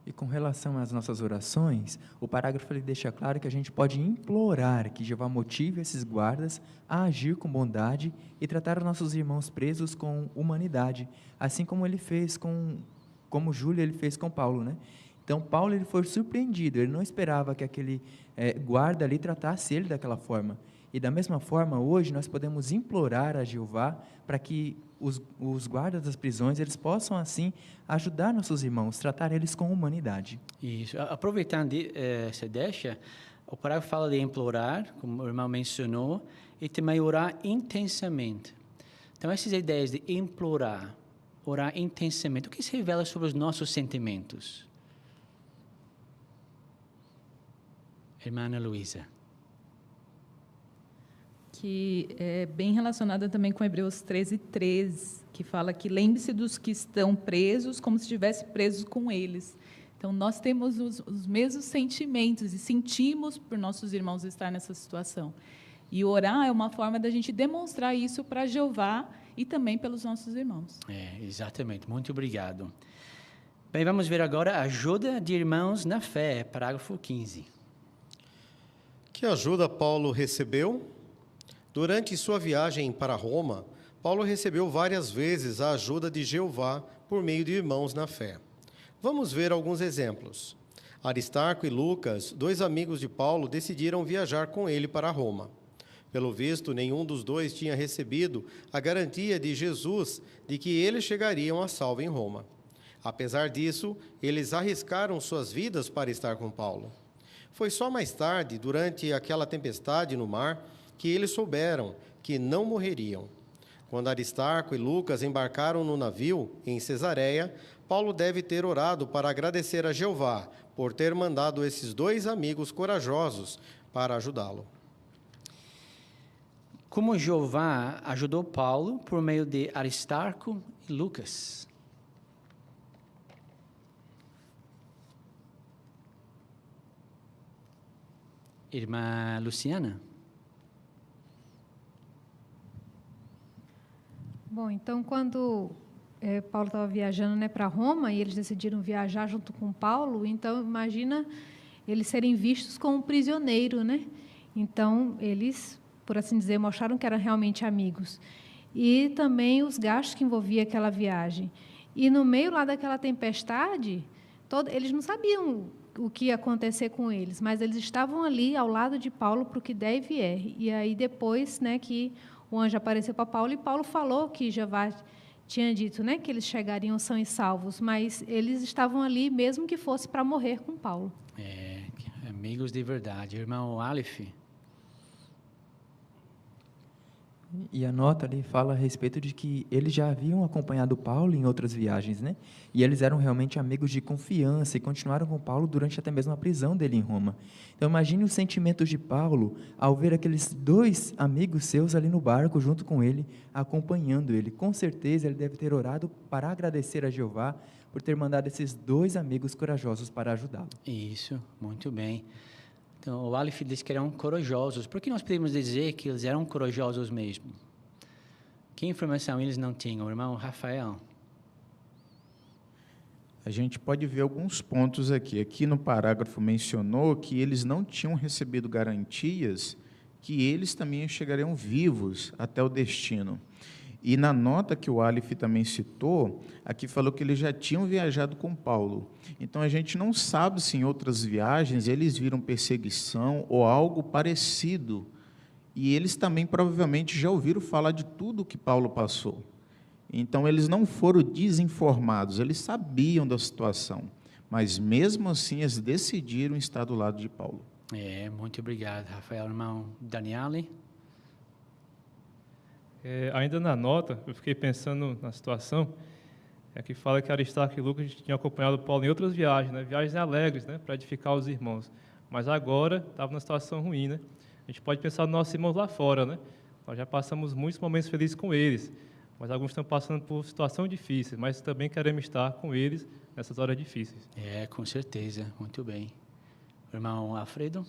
E com relação às nossas orações, o parágrafo ele deixa claro que a gente pode implorar que Jeová motive esses guardas a agir com bondade e tratar os nossos irmãos presos com humanidade, assim como ele fez como Júlio ele fez com Paulo, né? Então, Paulo ele foi surpreendido, ele não esperava que aquele guarda ali tratasse ele daquela forma. E da mesma forma, hoje, nós podemos implorar a Jeová para que os guardas das prisões, eles possam, assim, ajudar nossos irmãos, tratar eles com humanidade.
Isso. Aproveitando essa deixa, o parágrafo fala de implorar, como o irmão mencionou, e também orar intensamente. Então, essas ideias de implorar, orar intensamente, o que se revela sobre os nossos sentimentos? Irmã Ana Luísa.
que é bem relacionada também com Hebreus 13:3, que fala que lembre-se dos que estão presos como se estivesse presos com eles. Então, nós temos os mesmos sentimentos e sentimos por nossos irmãos estar nessa situação. E orar é uma forma da gente demonstrar isso para Jeová e também pelos nossos irmãos.
Exatamente. Muito obrigado. Bem, vamos ver agora a ajuda de irmãos na fé, parágrafo 15.
Que ajuda Paulo recebeu? Durante sua viagem para Roma, Paulo recebeu várias vezes a ajuda de Jeová por meio de irmãos na fé. Vamos ver alguns exemplos. Aristarco e Lucas, 2 amigos de Paulo, decidiram viajar com ele para Roma. Pelo visto, nenhum dos dois tinha recebido a garantia de Jesus de que eles chegariam a salvo em Roma. Apesar disso, eles arriscaram suas vidas para estar com Paulo. Foi só mais tarde, durante aquela tempestade no mar, que eles souberam que não morreriam. Quando Aristarco e Lucas embarcaram no navio em Cesareia, Paulo deve ter orado para agradecer a Jeová por ter mandado esses 2 amigos corajosos para ajudá-lo.
Como Jeová ajudou Paulo por meio de Aristarco e Lucas? Irmã Luciana?
Bom, então, quando Paulo estava viajando, né, para Roma, e eles decidiram viajar junto com Paulo, então, imagina eles serem vistos como prisioneiro, né? Então, eles, por assim dizer, mostraram que eram realmente amigos. E também os gastos que envolvia aquela viagem. E no meio lá daquela tempestade, eles não sabiam o que ia acontecer com eles, mas eles estavam ali ao lado de Paulo para o que der e vier. E aí depois, né, que o anjo apareceu para Paulo, e Paulo falou que Jeová tinha dito, né, que eles chegariam são e salvos, mas eles estavam ali mesmo que fosse para morrer com Paulo.
Amigos de verdade. Irmão Aleph?
E a nota ali fala a respeito de que eles já haviam acompanhado Paulo em outras viagens, né? E eles eram realmente amigos de confiança e continuaram com Paulo durante até mesmo a prisão dele em Roma. Então, imagine os sentimentos de Paulo ao ver aqueles 2 amigos seus ali no barco junto com ele, acompanhando ele. Com certeza, ele deve ter orado para agradecer a Jeová por ter mandado esses 2 amigos corajosos para ajudá-lo.
Isso, muito bem. Então, o Aleph diz que eram corajosos. Por que nós podemos dizer que eles eram corajosos mesmo? Que informação eles não tinham, irmão Rafael?
A gente pode ver alguns pontos aqui. Aqui no parágrafo mencionou que eles não tinham recebido garantias que eles também chegariam vivos até o destino. E na nota que o Aleph também citou, aqui falou que eles já tinham viajado com Paulo. Então, a gente não sabe se em outras viagens eles viram perseguição ou algo parecido. E eles também provavelmente já ouviram falar de tudo que Paulo passou. Então, eles não foram desinformados, eles sabiam da situação. Mas, mesmo assim, eles decidiram estar do lado de Paulo.
Muito obrigado, Rafael. Irmão Daniele?
Ainda na nota, eu fiquei pensando na situação, que fala que Aristarco e Lucas tinham acompanhado Paulo em outras viagens, né? Viagens alegres, né? Para edificar os irmãos. Mas agora estava numa situação ruim, né? A gente pode pensar nos nossos irmãos lá fora, né? Nós já passamos muitos momentos felizes com eles, mas alguns estão passando por situações difíceis, mas também queremos estar com eles nessas horas difíceis.
Com certeza, muito bem. Irmão Alfredo?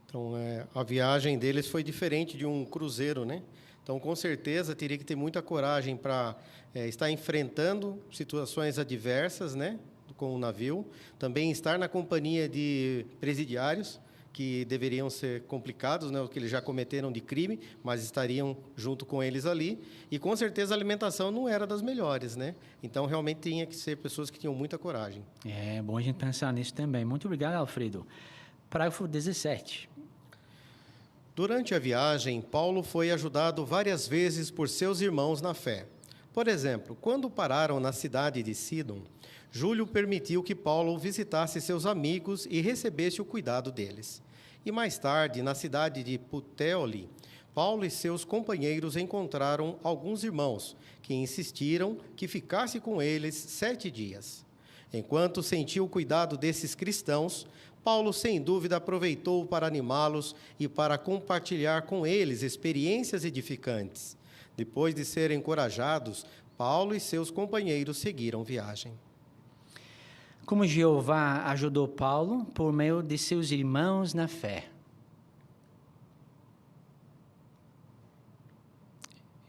Então, a viagem deles foi diferente de um cruzeiro, né? Então, com certeza, teria que ter muita coragem para estar enfrentando situações adversas, né, com o navio. Também estar na companhia de presidiários, que deveriam ser complicados, né, o que eles já cometeram de crime, mas estariam junto com eles ali. E, com certeza, a alimentação não era das melhores, né? Então, realmente, tinha que ser pessoas que tinham muita coragem.
É bom a gente pensar nisso também. Muito obrigado, Alfredo. Parágrafo 17.
Durante a viagem, Paulo foi ajudado várias vezes por seus irmãos na fé. Por exemplo, quando pararam na cidade de Sidon, Júlio permitiu que Paulo visitasse seus amigos e recebesse o cuidado deles. E mais tarde, na cidade de Puteoli, Paulo e seus companheiros encontraram alguns irmãos que insistiram que ficasse com eles 7 dias. Enquanto sentiu o cuidado desses cristãos, Paulo, sem dúvida, aproveitou para animá-los e para compartilhar com eles experiências edificantes. Depois de serem encorajados, Paulo e seus companheiros seguiram viagem.
Como Jeová ajudou Paulo por meio de seus irmãos na fé.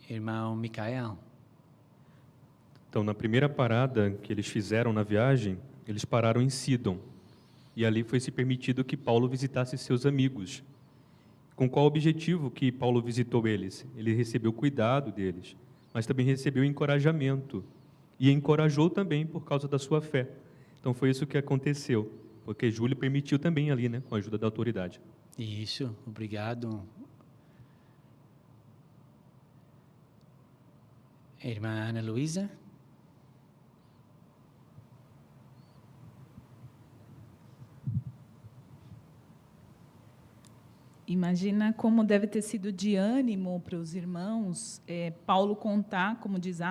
Irmão Micael.
Então, na primeira parada que eles fizeram na viagem, eles pararam em Sidon. E ali foi-se permitido que Paulo visitasse seus amigos. Com qual objetivo que Paulo visitou eles? Ele recebeu cuidado deles, mas também recebeu encorajamento. E encorajou também por causa da sua fé. Então, foi isso que aconteceu, porque Júlio permitiu também ali, né, com a ajuda da autoridade.
Isso, obrigado. Irmã Ana Luísa.
Imagina como deve ter sido de ânimo para os irmãos Paulo contar, como diz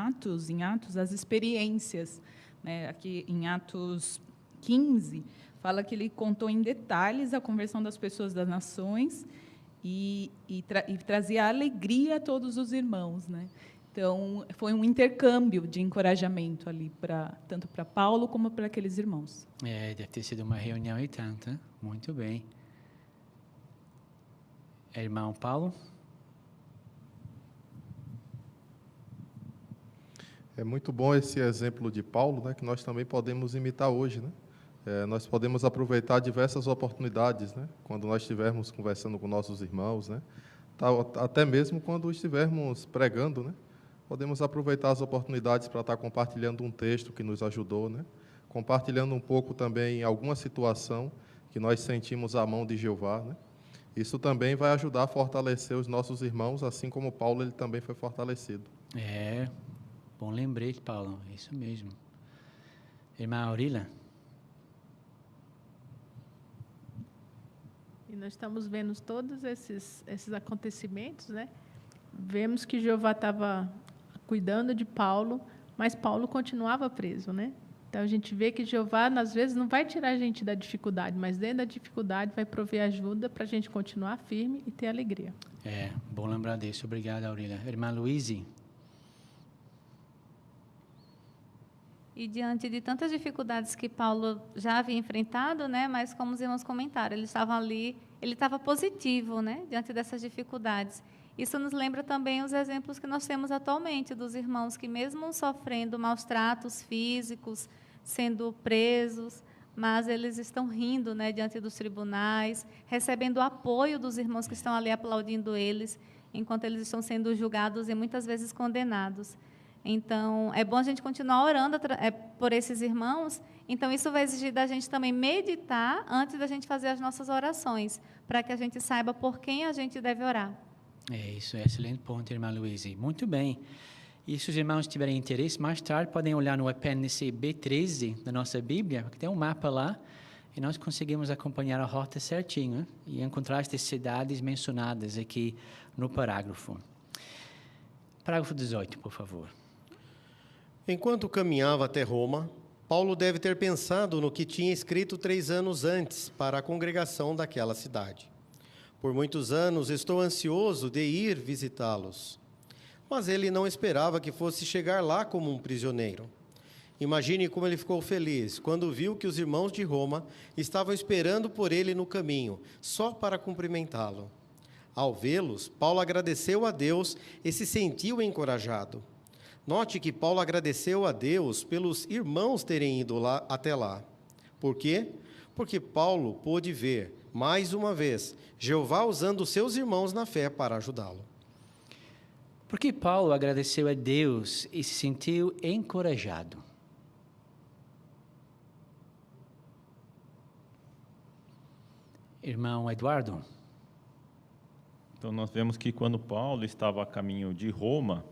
em Atos, as experiências. Né? Aqui em Atos 15, fala que ele contou em detalhes a conversão das pessoas das nações e trazia alegria a todos os irmãos. Né? Então, foi um intercâmbio de encorajamento ali, tanto para Paulo como para aqueles irmãos.
Deve ter sido uma reunião e tanto. Hein? Muito bem. Irmão Paulo?
É muito bom esse exemplo de Paulo, né, que nós também podemos imitar hoje, né? Nós podemos aproveitar diversas oportunidades, né, quando nós estivermos conversando com nossos irmãos, né, até mesmo quando estivermos pregando, né, podemos aproveitar as oportunidades para estar compartilhando um texto que nos ajudou, né, compartilhando um pouco também alguma situação que nós sentimos a mão de Jeová, né. Isso também vai ajudar a fortalecer os nossos irmãos, assim como Paulo ele também foi fortalecido.
Bom lembrete, Paulo, é isso mesmo. Irmã Aurília?
E nós estamos vendo todos esses acontecimentos, né? Vemos que Jeová estava cuidando de Paulo, mas Paulo continuava preso, né? Então, a gente vê que Jeová, às vezes, não vai tirar a gente da dificuldade, mas dentro da dificuldade vai prover ajuda para a gente continuar firme e ter alegria.
Bom lembrar disso. Obrigado, Aurília. Irmã Luíse?
E diante de tantas dificuldades que Paulo já havia enfrentado, né, mas como os irmãos comentaram, ele estava ali, ele estava positivo, né, diante dessas dificuldades. Isso nos lembra também os exemplos que nós temos atualmente dos irmãos que, mesmo sofrendo maus tratos físicos, sendo presos, mas eles estão rindo, né, diante dos tribunais, recebendo o apoio dos irmãos que estão ali aplaudindo eles, enquanto eles estão sendo julgados e muitas vezes condenados. Então, é bom a gente continuar orando por esses irmãos. Então, isso vai exigir da gente também meditar antes da gente fazer as nossas orações, para que a gente saiba por quem a gente deve orar.
Isso é excelente ponto, irmã Luíse. Muito bem. E se os irmãos tiverem interesse, mais tarde podem olhar no apêndice B13 da nossa Bíblia, porque tem um mapa lá, e nós conseguimos acompanhar a rota certinho, né? E encontrar as cidades mencionadas aqui no parágrafo. Parágrafo 18, por favor.
Enquanto caminhava até Roma, Paulo deve ter pensado no que tinha escrito 3 anos antes para a congregação daquela cidade. Por muitos anos estou ansioso de ir visitá-los. Mas ele não esperava que fosse chegar lá como um prisioneiro. Imagine como ele ficou feliz quando viu que os irmãos de Roma estavam esperando por ele no caminho, só para cumprimentá-lo. Ao vê-los, Paulo agradeceu a Deus e se sentiu encorajado. Note que Paulo agradeceu a Deus pelos irmãos terem ido até lá. Por quê? Porque Paulo pôde ver, mais uma vez, Jeová usando seus irmãos na fé para ajudá-lo.
Por que Paulo agradeceu a Deus e se sentiu encorajado? Irmão Eduardo?
Então, nós vemos que quando Paulo estava a caminho de Roma,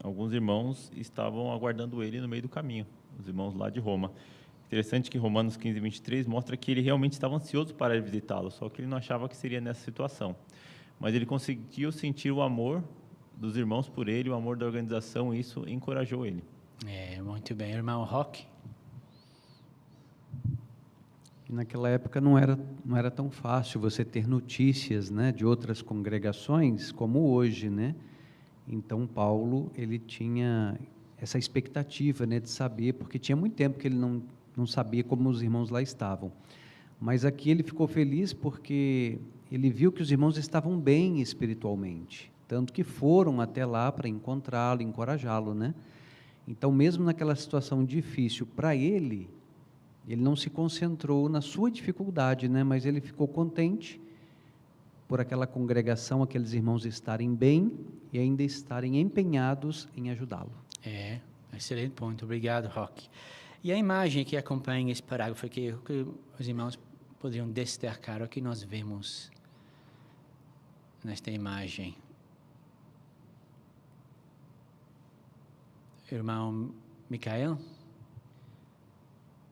alguns irmãos estavam aguardando ele no meio do caminho, os irmãos lá de Roma. Interessante que Romanos 15, 23 mostra que ele realmente estava ansioso para ir visitá-lo, só que ele não achava que seria nessa situação. Mas ele conseguiu sentir o amor dos irmãos por ele, o amor da organização, e isso encorajou ele.
Muito bem. Irmão Roque?
E naquela época não era tão fácil você ter notícias, né, de outras congregações como hoje, né? Então Paulo, ele tinha essa expectativa, né, de saber, porque tinha muito tempo que ele não sabia como os irmãos lá estavam. Mas aqui ele ficou feliz porque ele viu que os irmãos estavam bem espiritualmente, tanto que foram até lá para encontrá-lo, encorajá-lo, né? Então, mesmo naquela situação difícil para ele não se concentrou na sua dificuldade, né? Mas ele ficou contente por aquela congregação, aqueles irmãos estarem bem e ainda estarem empenhados em ajudá-lo.
Excelente ponto. Obrigado, Roque. E a imagem que acompanha esse parágrafo aqui, o que os irmãos poderiam destacar, o que nós vemos nesta imagem? Irmão Micael?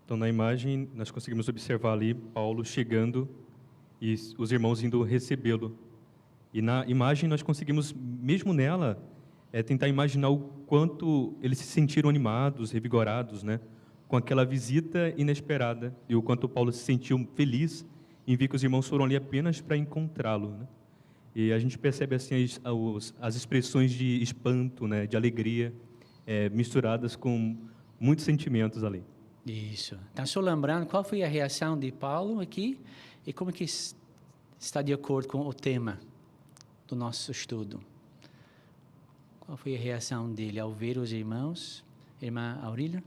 Então, na imagem, nós conseguimos observar ali Paulo chegando e os irmãos indo recebê-lo. E na imagem nós conseguimos, mesmo nela, tentar imaginar o quanto eles se sentiram animados, revigorados, né, com aquela visita inesperada, e o quanto Paulo se sentiu feliz em ver que os irmãos foram ali apenas para encontrá-lo, né? E a gente percebe assim as expressões de espanto, né, de alegria, misturadas com muitos sentimentos ali.
Isso. Então, só lembrando, qual foi a reação de Paulo aqui e como que está de acordo com o tema do nosso estudo? Qual foi a reação dele ao ver os irmãos? Irmã Aurília?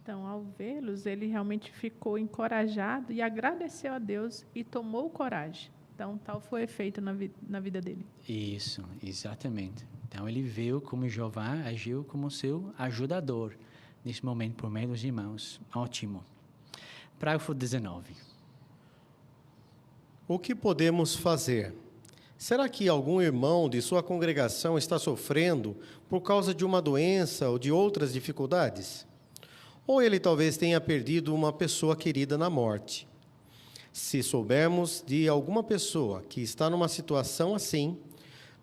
Então, ao vê-los, ele realmente ficou encorajado e agradeceu a Deus e tomou coragem. Então, tal foi o efeito na vida dele.
Isso, exatamente. Então, ele viu como Jeová agiu como seu ajudador nesse momento por meio dos irmãos. Ótimo. Parágrafo 19.
O que podemos fazer? Será que algum irmão de sua congregação está sofrendo por causa de uma doença ou de outras dificuldades? Ou ele talvez tenha perdido uma pessoa querida na morte? Se soubermos de alguma pessoa que está numa situação assim,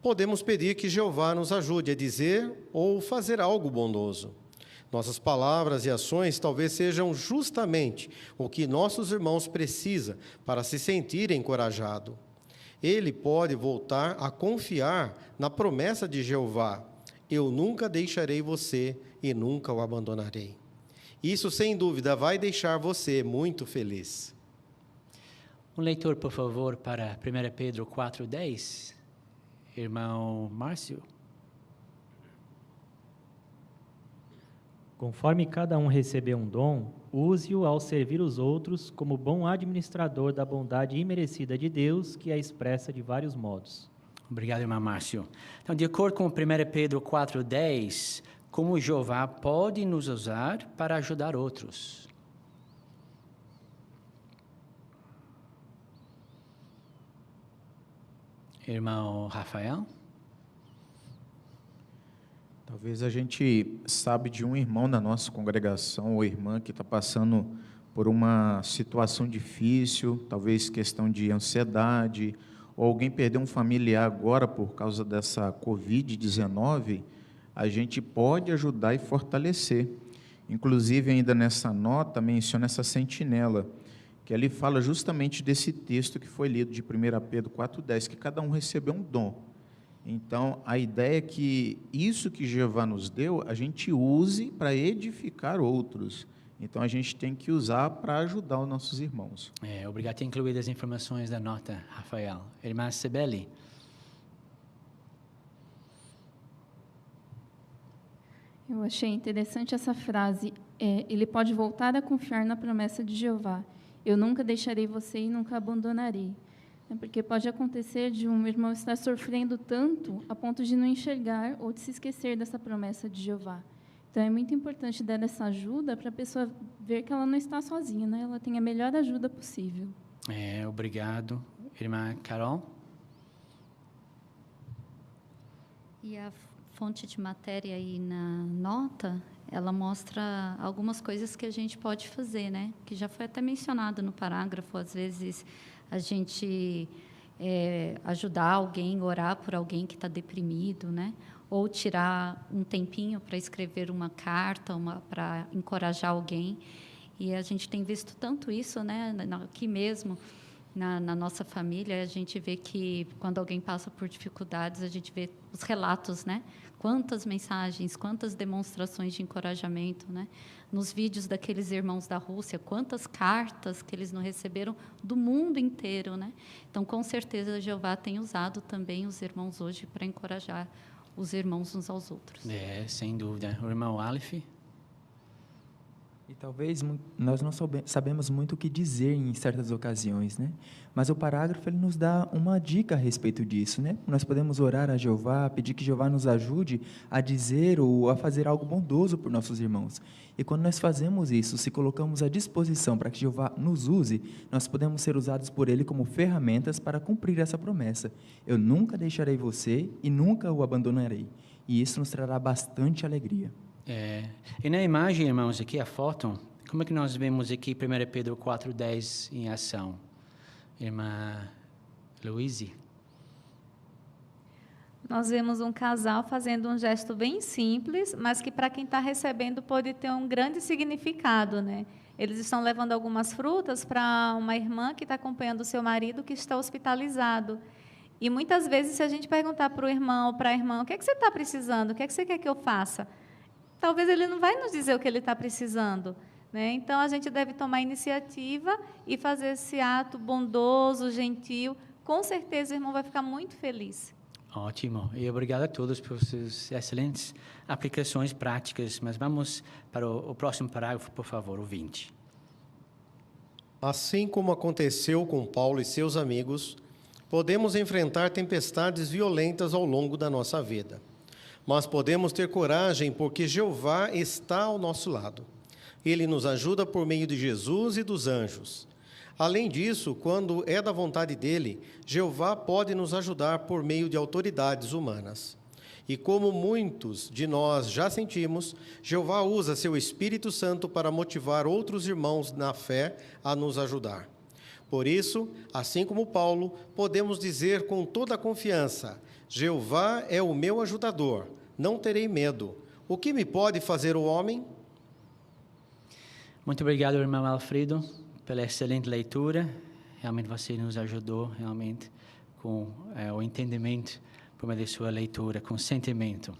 podemos pedir que Jeová nos ajude a dizer ou fazer algo bondoso. Nossas palavras e ações talvez sejam justamente o que nossos irmãos precisam para se sentirem encorajados. Ele pode voltar a confiar na promessa de Jeová: eu nunca deixarei você e nunca o abandonarei. Isso, sem dúvida, vai deixar você muito feliz.
Um leitor, por favor, para 1 Pedro 4:10. Irmão Márcio.
Conforme cada um recebeu um dom, use-o ao servir os outros como bom administrador da bondade imerecida de Deus, que é expressa de vários modos.
Obrigado, irmão Márcio. Então, de acordo com 1 Pedro 4:10, como Jeová pode nos usar para ajudar outros? Irmão Rafael?
Talvez a gente sabe de um irmão da nossa congregação ou irmã que está passando por uma situação difícil, talvez questão de ansiedade, ou alguém perdeu um familiar agora por causa dessa Covid-19, a gente pode ajudar e fortalecer. Inclusive, ainda nessa nota, menciona essa sentinela, que ali fala justamente desse texto que foi lido de 1 Pedro 4:10, que cada um recebeu um dom. Então, a ideia é que isso que Jeová nos deu, a gente use para edificar outros. Então, a gente tem que usar para ajudar os nossos irmãos.
Obrigado por ter incluído as informações da nota, Rafael. Irmã Sebeli.
Eu achei interessante essa frase. Ele pode voltar a confiar na promessa de Jeová. Eu nunca deixarei você e nunca abandonarei. Porque pode acontecer de um irmão estar sofrendo tanto a ponto de não enxergar ou de se esquecer dessa promessa de Jeová. Então, é muito importante dar essa ajuda para a pessoa ver que ela não está sozinha, né? Ela tem a melhor ajuda possível.
Obrigado. Irmã Carol?
E a fonte de matéria aí na nota, ela mostra algumas coisas que a gente pode fazer, né? Que já foi até mencionado no parágrafo. Às vezes, a gente ajudar alguém, orar por alguém que está deprimido, né? ou tirar um tempinho para escrever uma carta, para encorajar alguém. E a gente tem visto tanto isso, né, aqui mesmo, na nossa família. A gente vê que, quando alguém passa por dificuldades, a gente vê os relatos, né? Quantas mensagens, quantas demonstrações de encorajamento, né? Nos vídeos daqueles irmãos da Rússia, quantas cartas que eles não receberam do mundo inteiro, né? Então, com certeza, Jeová tem usado também os irmãos hoje para encorajar os irmãos uns aos outros.
É, sem dúvida. O irmão Aleph?
E talvez nós não sabemos muito o que dizer em certas ocasiões, né? Mas o parágrafo ele nos dá uma dica a respeito disso, né? Nós podemos orar a Jeová, pedir que Jeová nos ajude a dizer ou a fazer algo bondoso por nossos irmãos. E quando nós fazemos isso, se colocamos à disposição para que Jeová nos use, nós podemos ser usados por Ele como ferramentas para cumprir essa promessa. Eu nunca deixarei você e nunca o abandonarei. E isso nos trará bastante alegria.
É. E na imagem, irmãos, aqui a foto, como é que nós vemos aqui 1 Pedro 4:10 em ação? Irmã Luíse?
Nós vemos um casal fazendo um gesto bem simples, mas que para quem está recebendo pode ter um grande significado, né? Eles estão levando algumas frutas para uma irmã que está acompanhando o seu marido que está hospitalizado. E muitas vezes, se a gente perguntar para o irmão ou para a irmã, o que é que você está precisando? O que é que você quer que eu faça? Talvez ele não vai nos dizer o que ele está precisando, né? Então, a gente deve tomar iniciativa e fazer esse ato bondoso, gentil. Com certeza, o irmão vai ficar muito feliz.
Ótimo. E obrigado a todos por suas excelentes aplicações práticas. Mas vamos para o próximo parágrafo, por favor, o 20.
Assim como aconteceu com Paulo e seus amigos, podemos enfrentar tempestades violentas ao longo da nossa vida. Mas podemos ter coragem porque Jeová está ao nosso lado. Ele nos ajuda por meio de Jesus e dos anjos. Além disso, quando é da vontade dele, Jeová pode nos ajudar por meio de autoridades humanas. E como muitos de nós já sentimos, Jeová usa seu Espírito Santo para motivar outros irmãos na fé a nos ajudar. Por isso, assim como Paulo, podemos dizer com toda a confiança: Jeová é o meu ajudador, não terei medo. O que me pode fazer o homem?
Muito obrigado, irmão Alfredo, pela excelente leitura. Realmente você nos ajudou realmente com o entendimento por meio da sua leitura, com sentimento.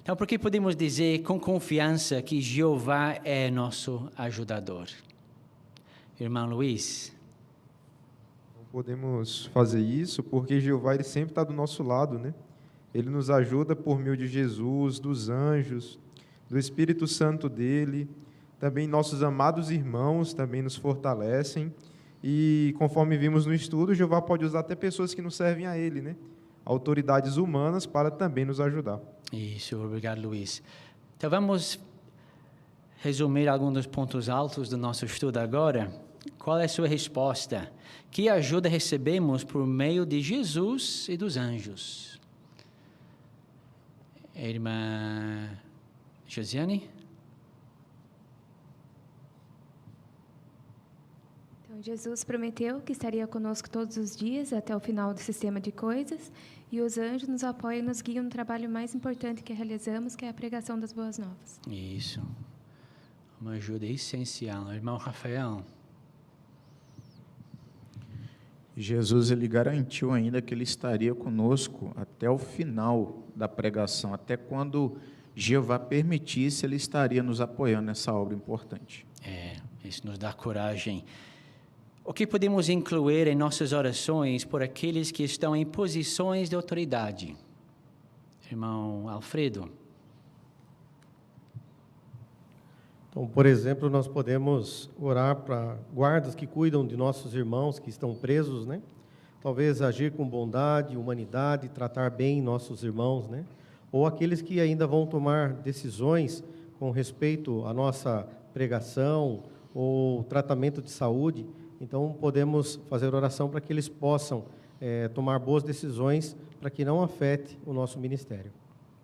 Então, por que podemos dizer com confiança que Jeová é nosso ajudador? Irmão Luiz?
Podemos fazer isso porque Jeová ele sempre está do nosso lado, né? Ele nos ajuda por meio de Jesus, dos anjos, do Espírito Santo dele. Também nossos amados irmãos também nos fortalecem. E conforme vimos no estudo, Jeová pode usar até pessoas que não servem a ele, né? Autoridades humanas para também nos ajudar.
Isso, obrigado, Luiz. Então vamos resumir alguns dos pontos altos do nosso estudo agora. Qual é a sua resposta? Que ajuda recebemos por meio de Jesus e dos anjos? Irmã Josiane?
Então, Jesus prometeu que estaria conosco todos os dias até o final do sistema de coisas, e os anjos nos apoiam e nos guiam no trabalho mais importante que realizamos, que é a pregação das boas novas.
Isso. Uma ajuda essencial. Irmão Rafael?
Jesus ele garantiu ainda que ele estaria conosco até o final da pregação, até quando Jeová permitisse, ele estaria nos apoiando nessa obra importante.
Isso nos dá coragem. O que podemos incluir em nossas orações por aqueles que estão em posições de autoridade? Irmão Alfredo?
Então, por exemplo, nós podemos orar para guardas que cuidam de nossos irmãos que estão presos, né? Talvez agir com bondade, humanidade, tratar bem nossos irmãos, né? Ou aqueles que ainda vão tomar decisões com respeito à nossa pregação ou tratamento de saúde. Então, podemos fazer oração para que eles possam tomar boas decisões para que não afete o nosso ministério.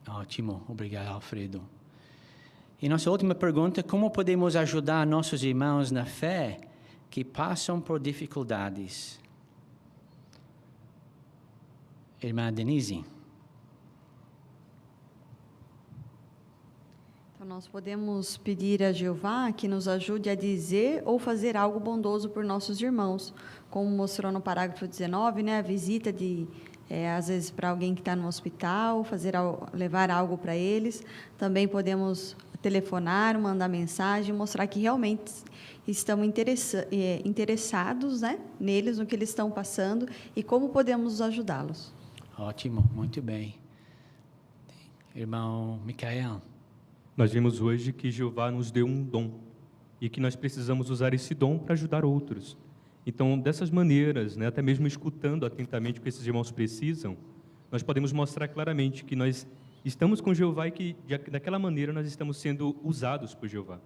Ótimo, obrigado, Alfredo. E nossa última pergunta: como podemos ajudar nossos irmãos na fé que passam por dificuldades? Irmã Denise?
Então, nós podemos pedir a Jeová que nos ajude a dizer ou fazer algo bondoso por nossos irmãos, como mostrou no parágrafo 19, né, a visita às vezes, para alguém que está no hospital, levar algo para eles. Também podemos telefonar, mandar mensagem, mostrar que realmente estamos interessados, né, neles, no que eles estão passando e como podemos ajudá-los.
Ótimo, muito bem. Irmão Micael.
Nós vimos hoje que Jeová nos deu um dom e que nós precisamos usar esse dom para ajudar outros. Então, dessas maneiras, né, até mesmo escutando atentamente o que esses irmãos precisam, nós podemos mostrar claramente que nós estamos com Jeová e que, daquela maneira, nós estamos sendo usados por Jeová.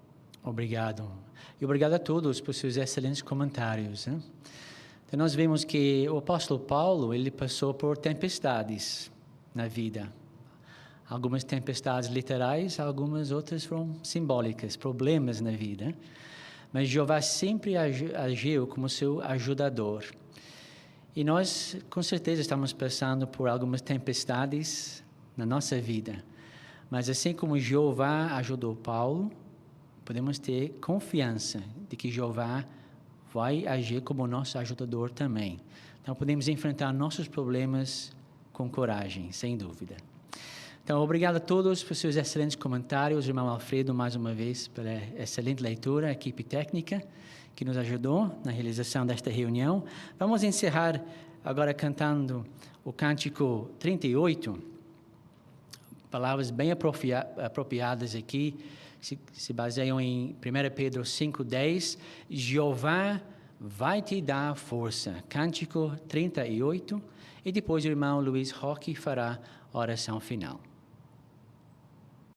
Obrigado. E obrigado a todos por seus excelentes comentários. Né? Então, nós vemos que o apóstolo Paulo, ele passou por tempestades na vida. Algumas tempestades literais, algumas outras foram simbólicas, problemas na vida. Mas Jeová sempre agiu como seu ajudador. E nós, com certeza, estamos passando por algumas tempestades na nossa vida. Mas assim como Jeová ajudou Paulo, podemos ter confiança de que Jeová vai agir como nosso ajudador também. Então, podemos enfrentar nossos problemas com coragem, sem dúvida. Então, obrigado a todos por seus excelentes comentários. Irmão Alfredo, mais uma vez, pela excelente leitura, a equipe técnica que nos ajudou na realização desta reunião. Vamos encerrar agora cantando o cântico 38. Palavras bem apropriadas aqui, se baseiam em 1 Pedro 5:10. Jeová vai te dar força. Cântico 38. E depois o irmão Luiz Roque fará a oração final.